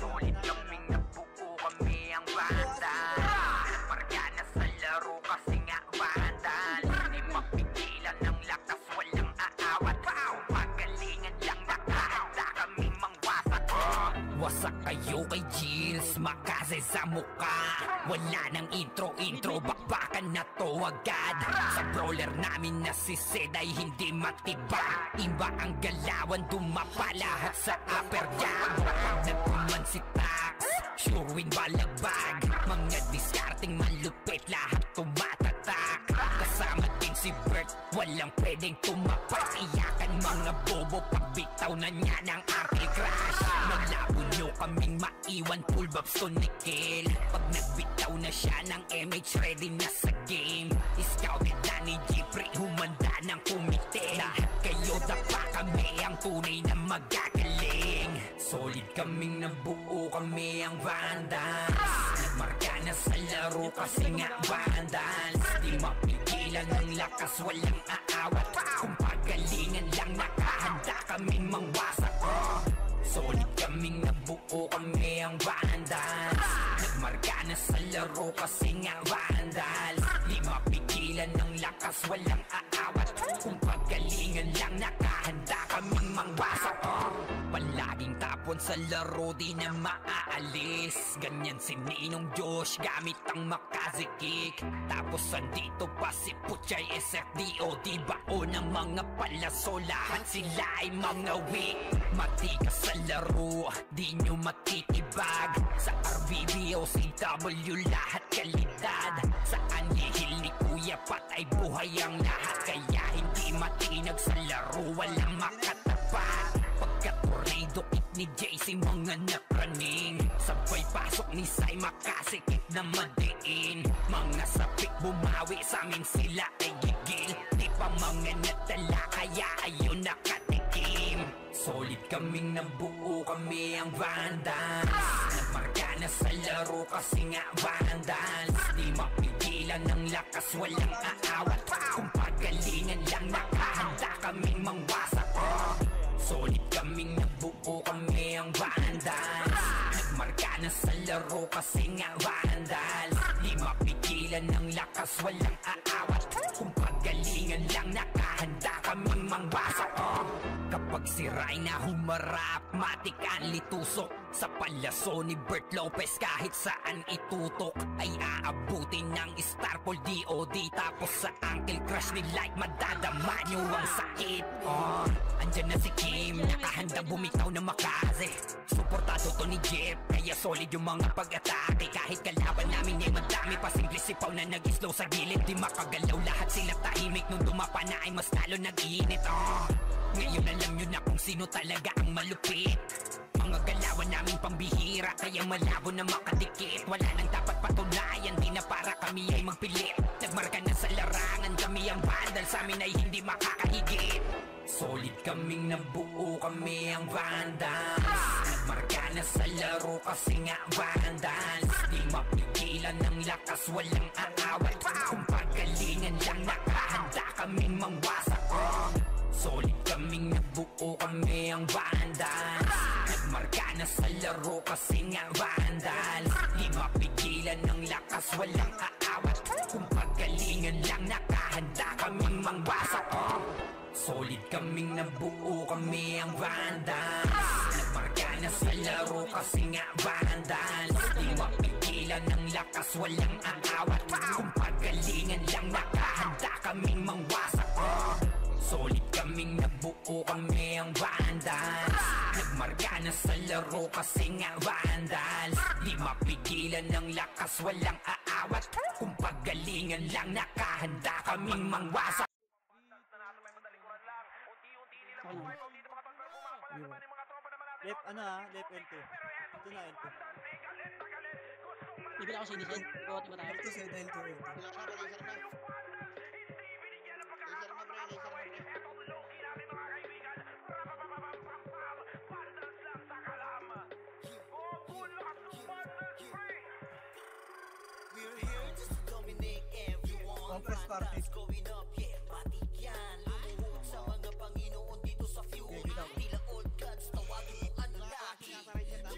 Solid kaming nabuo, kami ang bandal. Pargana sa laro kasi nga bandal. Di mapigilan ng lakas, walang aawat. Pagalingan lang, nakahanda kaming mangwasak. Wasak kayo kay Gilles, makase sa muka. Wala nang intro, bakbakan na to agad. Sa brawler namin na si Zed ay hindi matiba. Iba ang galawan, dumapa lahat sa upper jab. Pag nagpuman si Tax, sure win balagbag. Mga diskarting malupit, lahat tumatatak. Kasama din si Bert, walang pwedeng tumapak. Iyakan mga bobo, pagbitaw na niya ng anti-crash. Malabo nyo kaming maiwan, full babs to Nickel. Pag nagbitaw na siya ng MH, ready na sa game. Scouted na ni Jeffrey, humanda ng kumite. Lahat kayo dapa, kami ang tunay na magagaling. Solid kaming nabuo, kami ang vandals. Nagmarka na sa laro kasi nga vandals. Di mapigilan ng lakas, walang aawat. Kung pagalingan lang, nakahanda kaming mangwasak. Solid kaming nabuo, kami ang vandals. Nagmarka na sa laro kasi nga vandals. Di mapigilan ng lakas, walang aawat. Kung pagalingan lang, nakahanda kaming mangwasak. Palaging tapon sa laro, di na maaalis. Ganyan si Ninong Josh, gamit ang makazikik. Tapos andito pa si Puchay SFDO. Di bao ng mga palaso, lahat sila ay mga weak. Matikas sa laro, di nyo matitibag. Sa RBB o CW, lahat kalidad. Sa anihil ni Kuya Pat ay buhay ang lahat. Kaya hindi matinag sa laro, walang makatapat. Pagka-tornado kick ni JC, mga napraning. Sabay pasok ni Sai, makasikip na madiin. Mga sapik bumawi, sa amin sila ay gigil. Di pa mga natala, kaya ayun nakatikim. Solid kaming nabuo, kami ang vandals. Nagmarka na sa laro kasi nga vandals. Di mapigilan ng lakas, walang aawat. Kung pagalingan lang, nakahanda kaming mangwasak. Solid kaming nabuo, kami ang vandals. Nagmarka na sa laro kasi nga vandals. Di mapigilan ng lakas, walang aawat. Kung pagalingan lang, nakahanda nakahanda kaming mangwasak. Kapag si Rhina humarap, matikan litusok sa palaso ni Bert Lopez. Kahit saan itutok ay aabutin ng Starpol DOD. Tapos sa ankle crush ni Light, madadama nyo ang sakit. Andyan na si Kim, nakahanda bumitaw na makaze. Suportado to ni Jeff, kaya solid yung mga pag-atake. Kahit kalaban namin ay madami pa, simple sipaw na nag-slow sa gilid. Di makagalaw, lahat sila tahimik. Nung dumapa na ay mas lalo nag-iinit. Ngayon alam nyo na kung sino talaga ang malupit. Mga galawan namin pambihira, kaya malabo na makadikit. Wala nang dapat patunayan, di na para kami ay magpilit. Nagmarka na sa larangan, kami ang vandal, sa amin ay hindi makakahigit. Solid kaming nabuo, kami ang vandals. Nagmarka na sa laro kasi nga vandals. Di mapigilan ng lakas, walang aawat. Kung pagalingan lang, nakahanda kaming mangwasak. Solid kaming nabuo, kami ang vandals. Nagmarka na sa laro kasi nga vandals. Di mapigilan ng lakas, walang aawat. Kung pagalingan lang, nakahanda kaming mangwasak. Solid kaming nabuo, kami ang vandals. Nagmarka na sa laro kasi nga vandals. Di mapigilan ng lakas, walang aawat. Kung pagalingan lang, nakahanda kaming mangwasak. Solid kaming nabuo, kami ang vandals. Nagmarka na sa laro kasi nga vandals. Di mapigilan ng lakas, walang aawat. Kung pagalingan lang, nakahanda kaming mangwasak. Left, left L2. Ito na L2. Bibili ako sinisend. Buhat ba tayo? L2 side, L2, L2. Compress party. Going up, yeah, matik yan. Lumuhod sa mga Panginoon dito sa fuel. Tila old gods, tawagin mo ang laki.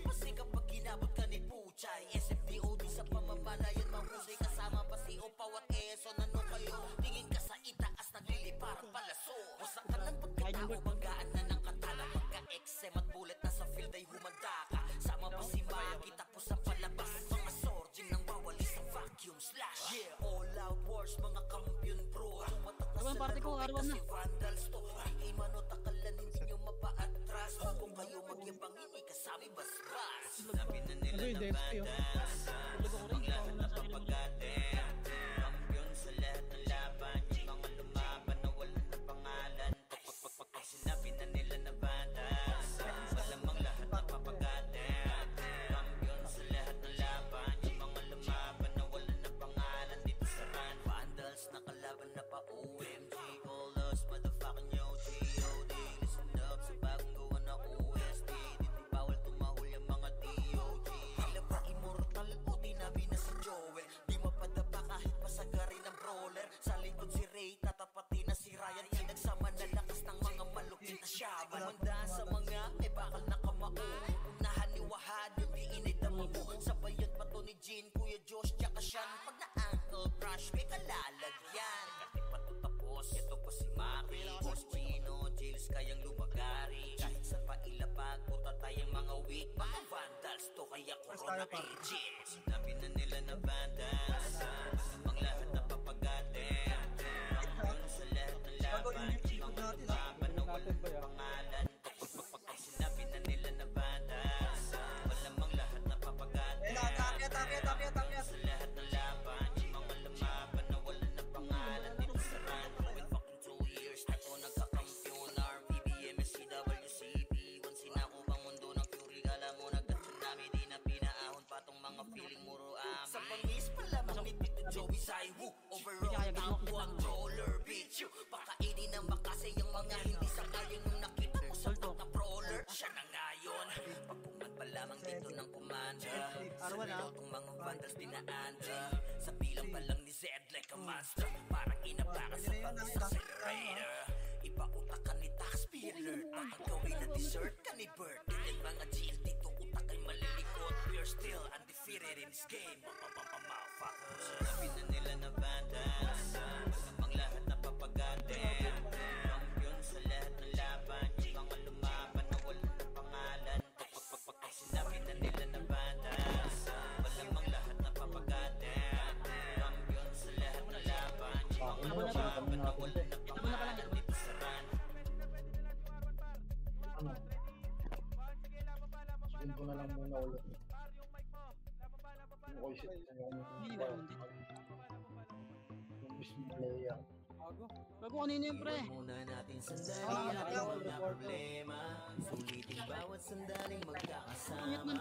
Kasi kapag ginabot ka ni Puchay, SFDOD sa pamamalayan, mahusay kasama pa si Opaw at Eson. Ano kayo? Tingin ka sa itaas, naglilipar palaso. Wasak ka ng pagkatao, banggaan na ng katala. Pagka-XM at bullet na sa field ay humanda ka. Sama pa si Maki, tapos ang palabas. Mga sorging nang bawali sa vacuum slash. Yeah, all out wars, mga kampiyon bro. Tumatak na sa laro kasi vandals to. Di manot akalan, hindi nyo mapa-atras. Kung kayo magyabang, hindi kasami basbas. Sinabi na nila na vandals. Ang lahat na papagatin. Kampiyon sa lahat ng laban. Yung mga lumaban na wala na pangalan. Pag sinabi na nila na vandals. Malamang lahat na papagatin. Kampiyon sa lahat ng laban. Yung mga lumaban na wala na pangalan. Dito sa run, vandals na kalaban na pa OMG. Call us motherfucking yo G.O.D. Listen up sa bagong gawa na OST. Dito bawal tumahol yung mga DOG. Tila ba immortal o dinabi na si Joel? Di mapadapa kahit pasagari ng brawler. Sa likod si Ray, tatapati na si Ryan. Pinagsama na lakas ng mga malukit na shaman. Mandaan sa mga may bakal na kamao. Unahan ni Wahad, yung diinay damo mo. Sabayan pa to ni Jean, Kuya Josh, tsaka Sean. Pag na-ankle crush, may kalalagyan. Kasi pa to tapos, ito pa si Maki. Boss Gino, Jills, kayang lumagari. Kahit sa pailapag, puta tayong mga weak. Mga vandals to, kaya corona agents. Sinabi na nila na vandals. Ang lahat na papagatin. Kampiyon sa lahat ng laban. Yung mga lumaban na walang pangalan. Pag sinabi na nila na vandals. Malamang lahat na papagatin. Sa lahat ng laban. Yung mga lumaban na wala na pangalan. Dito sa run, with fucking 2 years na ko nagkakampiyon. RVBM, SCWCB. Once sinako bang mundo ng fury. Alam mo nagka-tsunami, di na pinaahon pa tong mga feeling muro amin. Sa pangis pa lamang ni Tito Joey Saiwu. Overall, tampo ang troller, bitch you. Pakainin ng makasay ang mga hindi sakayan. Nung nakita mo sa pagka-brawler, siya na ngayon. Pagkuman pa lamang dito ng commander. Kung mga vandals dinaanda. Sa bilang pa lang ni Zed like a monster. Parang inapakan sa pangis accelerator. Ipautak ka ni Taxpiller. Nakagawin na dessert ka ni Bert. Yung mga GLT to utak ay malilikot. We're still undefeated in this game. Motherfuckers. Sinabi na nila na vandals. Malamang lahat na papagatin. Par, yung mic mo. Laban ba? Hindi na rounded. Bago kanina yun, pre. Muna natin sandali ating mga problema. Sulitin bawat sandaling magkakasama.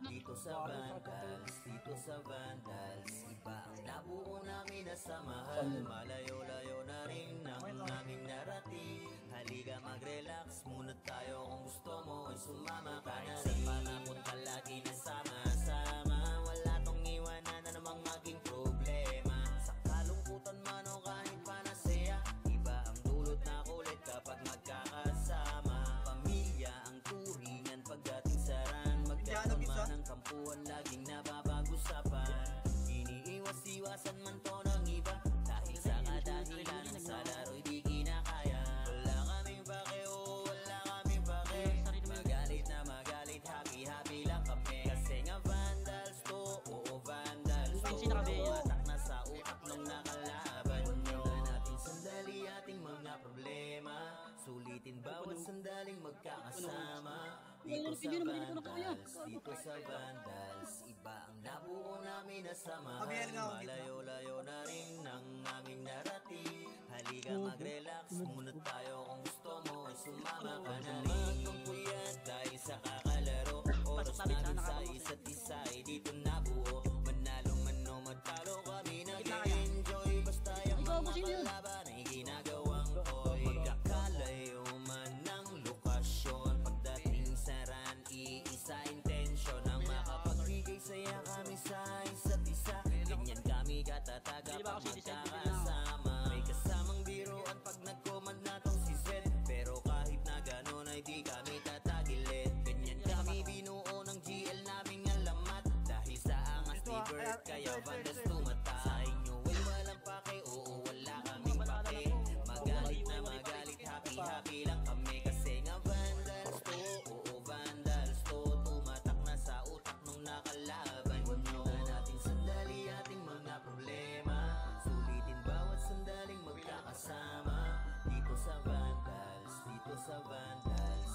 Dito sa Vandals, dito sa Vandals, iba ang nabuo namin na samahan. Malayo-layo na rin ang aming narating. Halika mag-relax muna tayo, kung gusto mo ay sumama ka na rin. Sa panapunta lagi na sama-sama. Wala tong iwanan na namang maging problema. Sa kalungkutan man o kahit panasaya, iba ang dulot na kulit kapag magkakasama. Pamilya ang turingan pagdating sa ran. Magkaroon man ng kampuhan, laging napapag-usapan. Iniiwas-iwasan man to ng iba, dahil sa kadahilan sa laro'y di kinakaya. Wala kaming pake, oh wala kaming pake. Magalit na magalit, happy-happy lang kami. Kasi nga Vandals to, oo Vandals to. Tumatak na sa utak nung nakalaban nyo. Natin sandali ating mga problema. Sulitin bawat sandaling magkakasama. Dito sa Vandals, dito sa Vandals, iba ang nabuo namin na samahan. Malayo-layo na rin ang aming narating. Halika mag-relax muna tayo, kung gusto mo ay sumama ka na rin. Magpuyat dahil sa kakalaro, oras natin sa isa't isa ay dito nabuo. Manalo man o matalo kami nag-enjoy, basta yung mga kalaban ay ginagawang koy. Magkakalayo man ng lokasyon, pagdating sa ran, iisa intensyon ang makapagbigay saya kami sa isa't isa. Ganyan kami katataga pag magkakasama. May kasamang biruan pag nag-command na tong si Zed, pero kahit na gano'n ay di kami tatagilid. Ganyan kami binuo ng GL naming alamat, dahil sa angas ni Bert kaya Vandals tumata. Sa inyo ay walang pake, oo wala kaming pake. Magalit na magalit, happy-happy lang kami. Kasi nga Vandals to, oo Vandals to. Tumatak na sa utak nung nakalaban nyo. Natin sandali ating mga problema. Sulitin bawat sandaling magkakasama. Dito sa Vandals, dito sa Vandals,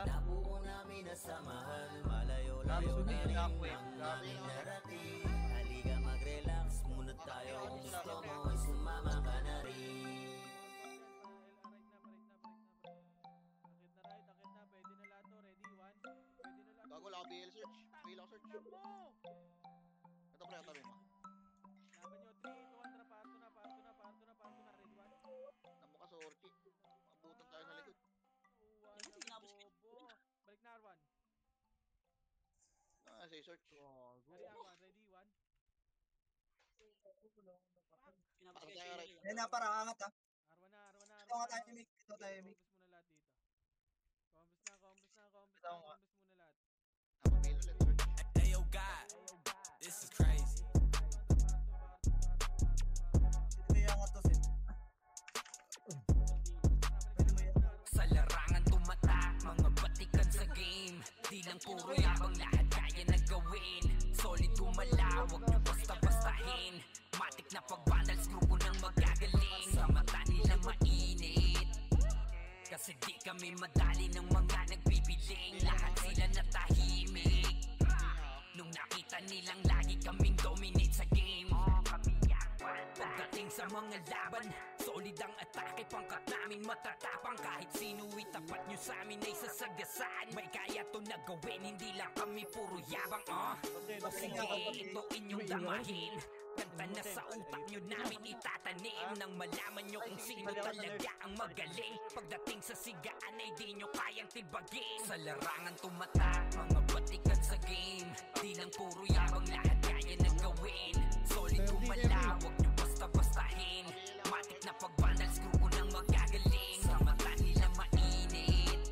nabuo namin na samahan. Malayo-layo na rin ang aming narating. Halika mag-relax muna tayo, kung gusto mo ay sumama ka na rin. Akit na right, akit na. Pwede na lahat to. Ready? One. Pwede na lahat. Gago lang BL search. BL search. Takbo mo! Ito pre, tabi mo. Laban nyo. 3, 2, 1, tara. Parto na, parto na, parto na, parto na. Ready? One. Namuka sa orchi. Mabutan tayo sa likod. Uwan na bobo. Balik na Arwan. Ah, say search. Ready Arwan. Ready? One. Pinabas Para kayo tayo sa right. Yan na, parang angat ah. Arwan na, Arwan na, Ito Arwan nga na. tayo, Mick. Ito tayo, Mick. Combos muna lahat dito. Combos na, combos na, combos Ito na, nga. combos muna lahat. Naka-BL ulit search. Hey yo God, this is crazy. Ito yung angat to, Sid. Pwede mo yan. Sa larangan tumatak, mga batikan sa game. Di lang puro yabang, lahat kaya na gawin. Solid gumalaw, wag niyo basta-bastahin. Matik na pag-Vandals, grupo nang magagaling. Sa mata nila mainit, kasi di kami madali ng mga nagbibiling. Lahat sila natahimik nung nakita nilang lagi kaming dominate sa game. Pagdating sa mga laban, solid ang atake, pangkat namin matatapang. Kahit sino itapat nyo sa amin ay sasagasaan. May kaya to na gawin, hindi lang kami puro yabang. O sige, ito inyong damahin. Kanta na sa utak nyo namin itatanim, nang malaman nyo kung sino talaga ang magaling. Pagdating sa sigaan ay di nyo kayang tibagin. Sa larangan tumatak, mga batikan sa game. Di lang puro yabang, lahat kaya na gawin. Solid gumalaw, wag nyo basta-bastahin. Matik na pag-Vandals, grupo nang magagaling. Sa mata nila mainit,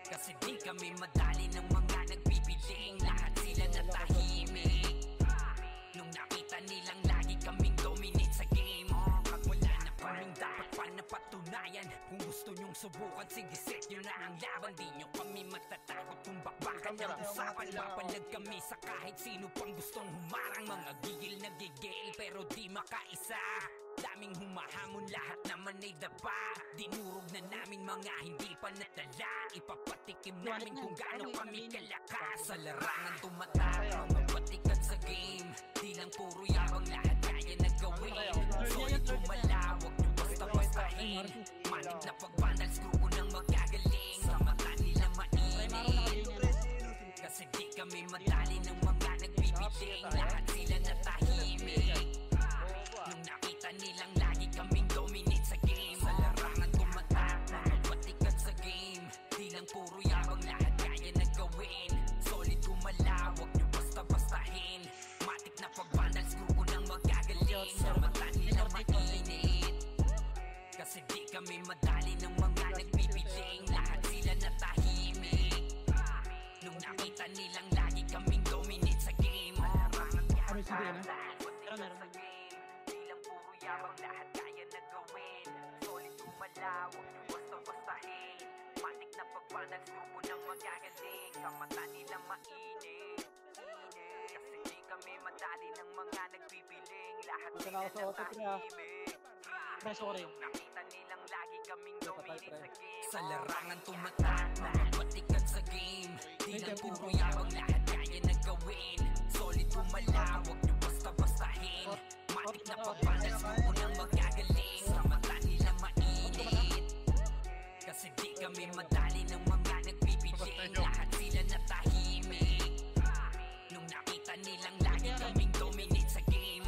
kasi di kami madali ng mga nagbibiling. Lahat sila natahimik nung nakita nilang lagi kaming dominate sa game. Wala na kaming dapat pa napatunayan. bayan. Kung gusto nyong subukan, sige set nyo na ang laban. Di nyo kami matatakot kung bakbakan ang usapan. Mapalag kami sa kahit sino pang gustong humarang. Mga gigil na gigil pero di makaisa. Daming humahamon, lahat naman ay dapa. Dinurog na namin mga hindi pa natala. Ipapatikim namin kung gaano kami kalakas. Sa larangan tumatak, mga patikan sa game. Di lang puro yabang, lahat kaya na gawin. Solid lumalawag nyo basta-bastahin. Matik na pag-vandals, grupo nang magagaling. Sa mata nila mainit, kasi di kami madali ng mga nagbibiling. Lahat sila natahimik nung nakita nilang lagi kaming dominate sa game. Sa larangan tumatak, mga patikan sa game. Di lang puro yabang, lahat kaya na gawin. Solid kumalawag nyo basta-bastahin. Matik na pag-vandals, grupo nang magagaling. Sa mata nila mainit, kasi di kami madali ng mga nagbibiling. Lahat sila natahimik nung nakita nilang lagi kaming dominate sa game. Ano si Diana? Meron. Di lang puro yabang, lahat kaya na gawin. Solid kumalawag nyo basta-bastahin. Matik na pag-vandals, grupo nang magagaling. Sa mata nila mainit, kasi di kami madali ng mga nagbibiling. Lahat sila natahimik Sorry. nakita nilang lagi kaming dominate sa game. Sa larangan tumatak, mga patikan sa game. Di lang puro yabang, lahat kaya na gawin. Solid kumalawag nyo basta-bastahin. Matik na pag-vandals, grupo nang magagaling. Sa mata nila mainit, kasi di kami madali ng mga nagbibiling. Lahat sila natahimik nung nakita nilang lagi kaming dominate sa game.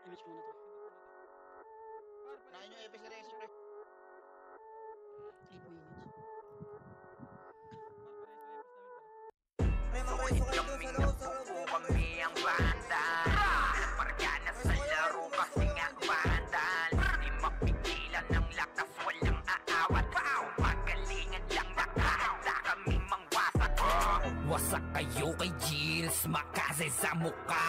Image muna to. Nahin yung epic na rin, pre. 3 minutes. Pre, mapreso kayo doon sa loob, sa loob. Kami ang bandal, margana sa laro kasi nga bandal. Di mapigilan ng lakas, walang aawat. Pagalingan lang, nakahanda kaming mangwasak. Wasak kayo kay Gilles, makase sa muka.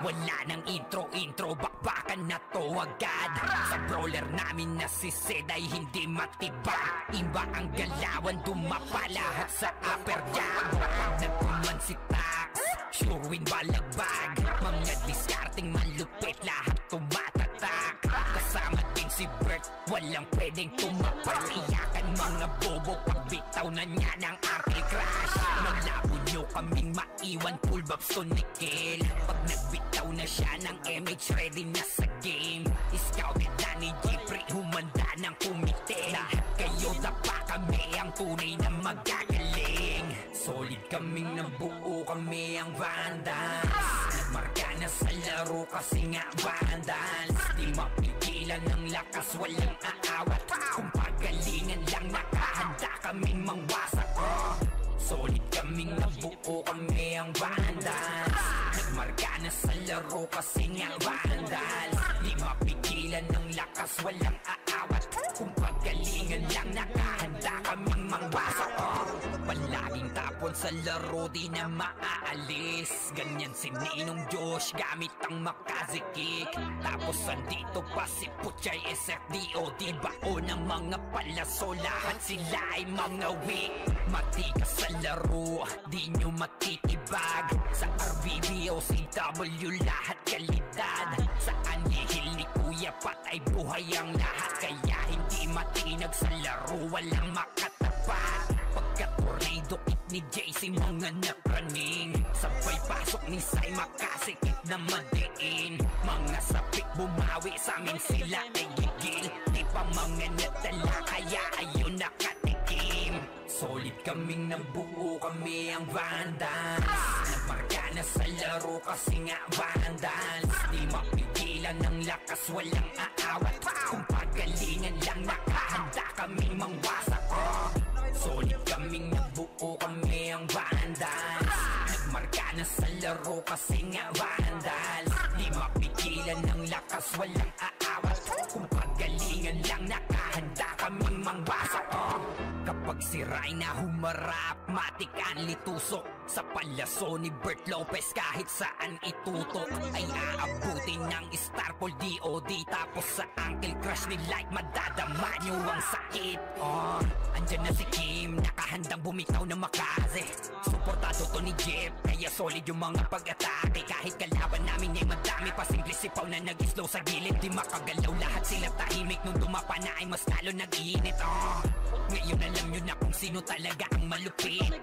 Wala nang intro, bakbakan na to agad. Sa brawler namin na si Zed ay hindi matibag. Iba ang galawan, dumapa lahat sa upper jab. Nagkuman si Tax, sure win balagbag. Mga discarding malupit, lahat tumatatak. Kasama din si Bert, walang pwedeng tumapat. Iyakan mga bobo, pagbitaw na niya ng Uncle Crash. Malabo nyo kaming maiwan, full babs to Nickel. Pag nagbitaw na siya ng MH, ready na sa game. Scouted na ni Jeffrey, humanda ng kumite. Lahat kayo dapa, kami ang tunay na magagaling. Solid kaming nabuo, kami ang vandals. Nagmarka na sa laro kasi nga vandals. Di mapigilan ng lakas, walang aawat. Kung pagalingan lang, nakahanda kaming mangwasak. Solid kaming nabuo, kami ang vandals. Nagmarka na sa laro kasi nga vandals. Di mapigilan ng lakas, walang aawat. Kung pagalingan lang, nakahanda kaming mangwasak. Palaging tapon sa laro, di na maaalis. Ganyan si Ninong Josh, gamit ang Makaze kick. Tapos andito pa si Puchay SFDO. Di bao ng mga palaso, lahat sila ay mga weak. Matikas sa laro, di nyo matitibag. Sa RBBO, CW, lahat kalidad. Sa anihil ni Kuya patay buhay ang lahat. Kaya hindi matinag sa laro, walang makatapat. Pagka-tornado kit ni JC, mga napraning. Sabay pasok ni Sai, makasikip na madiin. Mga sapik bumawi, sa amin sila ay gigil. Di pa mga natala, kaya ayun nakatikim. Solid kaming nabuo, kami ang vandals. Nagmarka na sa laro kasi nga vandals. Di mapigilan ng lakas, walang aawat. Kung pagalingan lang, nakahanda kaming mangwasak. Solid kaming nabuo, kami ang vandals. Nagmarka na sa laro kasi nga vandals. Di mapigilan ng lakas, walang aawat. Kung pagalingan lang, nakahanda kaming mangwasak. Kapag si Rai na humarap, matik ang litusok. Sa palaso ni Bert Lopez kahit saan itutok ay aabutin ng Starpol DOD. Tapos sa Uncle Crush ni Light madadama nyo ang sakit. Andyan na si Kim, nakahandang bumitaw na makaze. Suportado to ni Jeff, kaya solid yung mga pag-atake. Kahit kalaban namin ay madami pa simple sipaw na nag-slow sa gilid. Di makagalaw lahat sila tahimik nung dumapa na ay mas lalo nag-iinit. Ngayon alam nyo na kung sino talaga ang malupit.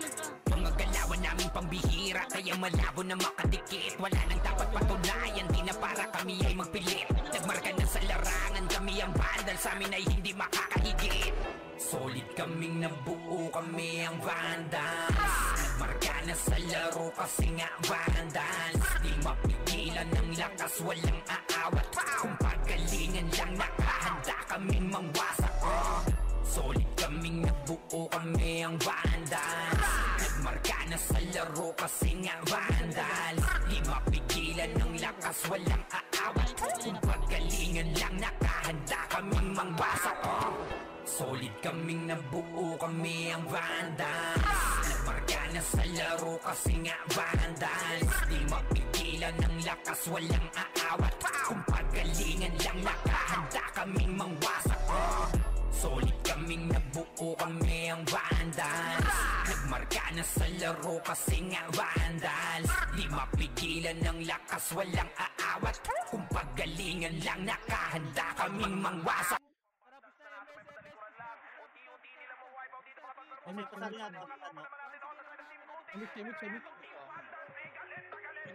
Mga galawan namin pambihira, kaya malabo na makadikit. Wala nang dapat patunayan, di na para kami ay magpilit. Nagmarka na sa larangan, kami ang vandal, sa amin ay hindi makakahigit. Solid kaming nabuo, kami ang vandals. Nagmarka na sa laro kasi nga vandals. Di mapigilan ng lakas, walang aawat. Kung pagalingan lang nakahanda kaming mangwasak. Solid kaming nabuo, kami ang vandals. Nagmarka na sa laro kasi nga vandals. Di mapigilan ng lakas, walang aawat. Kung pagalingan lang nakahanda kaming mangwasak. Solid kaming nabuo, kami ang vandals. Nagmarka na sa laro kasi nga vandals. Di mapigilan ng lakas, walang aawat. Kung pagalingan lang nakahanda kaming mangwasak. Solid kaming nabuo, kami ang vandals. Nagmarka na sa laro kasi nga vandals. Di mapigilan ng lakas, walang aawat. Kung pagalingan lang nakahanda kaming mangwasak. Emit, pasali nga ito. Emit.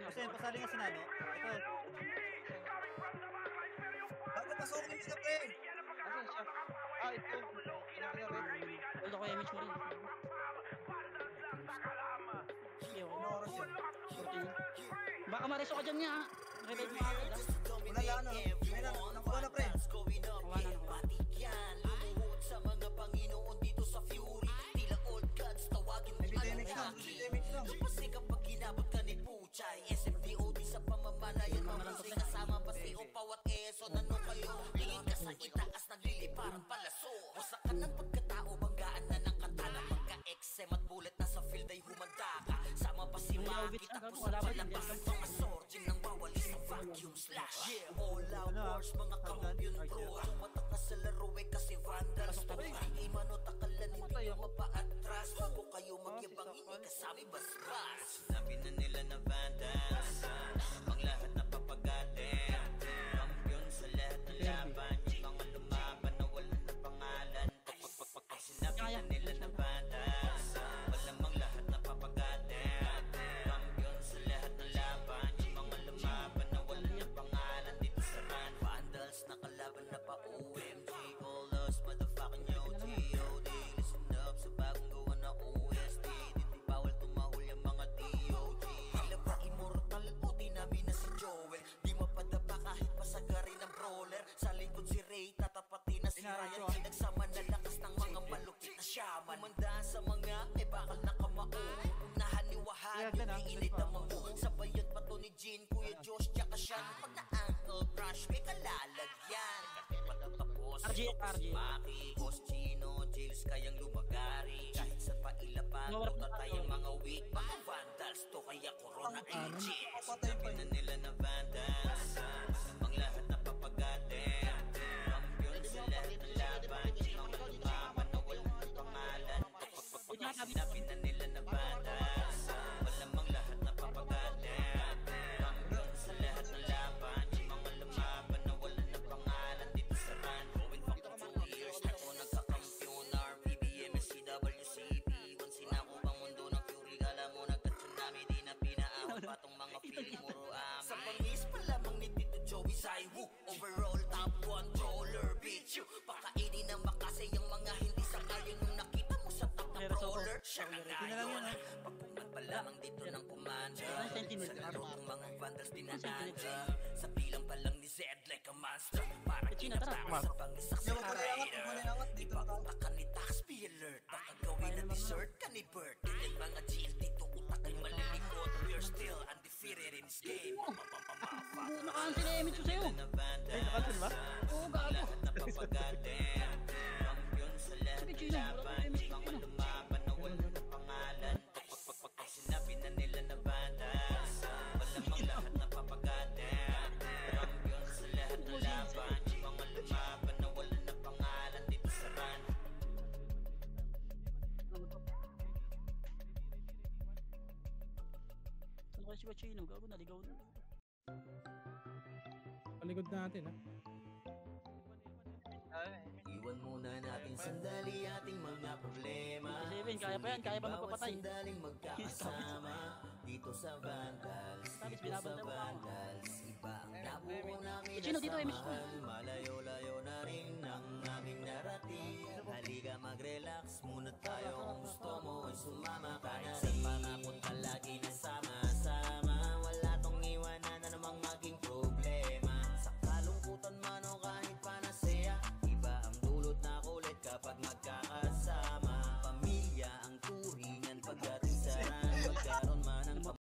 Kasi pasali nga si Nano. Ito. Bakit pasukin nila, pre? Ito. Hold ako image mo rin. Sige, Ano oras yun? 14. Baka mareso ka dyan niya ha. Revive mo agad ha. Wala lang, ano? May nakuha na, pre. Kuha na. Sa mga Panginoon dito sa Fury, tila old gods, tawagin mo Epidemics lang, epidemics lang. Kasi kapag ginabot ka ni Puchay, SMDOD sa pamamalayan, mamusay kasama pa si Opawat Eso. Nano kayo, tingin ka sa itaas, nagliliparang palaso. Busa ka ng pagkatao, banggaan na ng katana. Pagka-exem at bullet na sa field ay humanda ka. Sama pa si Maki, tapos sa labas ang mga sorgin nang bawali sa vacuum slash. Yeah, all out wars, mga kampiyon pro. Tumatak na sa laro kasi vandals. Ay manotakalan, hindi ka mapaatras. Huwag kayo magyabang, hindi kasami basbas. Sinabi na nila na vandals, ang lahat na papagatin. Kampiyon sa lahat ng laban, yung mga lumaban na wala na pangalan. Sinabi na nila na vandals, malamang lahat na papagatin. Kampiyon sa lahat ng laban, yung mga lumaban na wala na pangalan. Dito sa run, vandals nakalaban na pa OMG. All us motherfucking yo G.O.D. Listen up sa bagong gawa na OST. Hindi bawal tumahol yung mga DOG. Tila ba immortal o namin na si Joel? Di mapadapa kahit pasagarin ng brawler. Sa likod si Ray, tatapatin na si Ryan. Pinagsama na lakas ng mga malupit na shaman. Umandaan sa mga may bakal na kamao. Unahan ni Wahan yung iinit na mango. Sabayan pa to ni Jean, Kuya Josh, tsaka Sean. Pag na Uncle Crush, may kalalagyan. Patatapos RJ. Maki, Coschino, Jills kayang lumagari. Kahit sa pailapan, tatay ang mga weak. Mga vandals to, kaya corona ay legit. Sabi na nila na vandals, ang lahat na papagatin. Kampiyon sa lahat ng laban, yung mga lumaban na walang pangalan. Sinabi na nila na vandals, malamang lahat na papagatin. Kampiyon sa lahat ng laban, yung mga lumaban na walang pangalan. Dito sa run, going back to 2 years, ako nagkakampiyon. RPBM, SCWCP, once sinako bang mundo ng Fury. Kala mo nagka-tsunami, di na pinaahon pa tong mga feeling muro amin. Sa pangis pa lamang ni Tito Joey Zaiwu, overall top controller, bitch you. Pakainin ng makasay yung mga hindi sangayon yung nakita mo sa top na crawler. Siya na ngayon, pagpungan pa lamang dito ng kumanda. Sa laro ng mga vandals dinananda. Sa bilang pa lang ni Zed like a monster. Parang kinatama sa pangisak sa raider. Ipapunta ka ni Taxpi alert. Baka gawin na dessert ka ni Bert. Ganyan mga GL dito utak ay malilikot. We're still undefeated in this game. Naka-cancel na image ko sa'yo. Ay, nakancel ba? Oo, gago. Lahat na papagatin. Kampiyon sa lahat ng laban. Mga lumaban na wala na pangalan. Pag sinabi na Chino, gago naligaw na. Palikod natin ha. Iwan muna natin sandali ating mga problema. 27, kaya pa yan, kaya pa magpapatay. Sandaling magkakasama dito sa Vandals, Tapos dito sa binabantay mo pa ako. Vandals. Iba ang nabuo namin Chino, na dito, MS. samahan. Malayo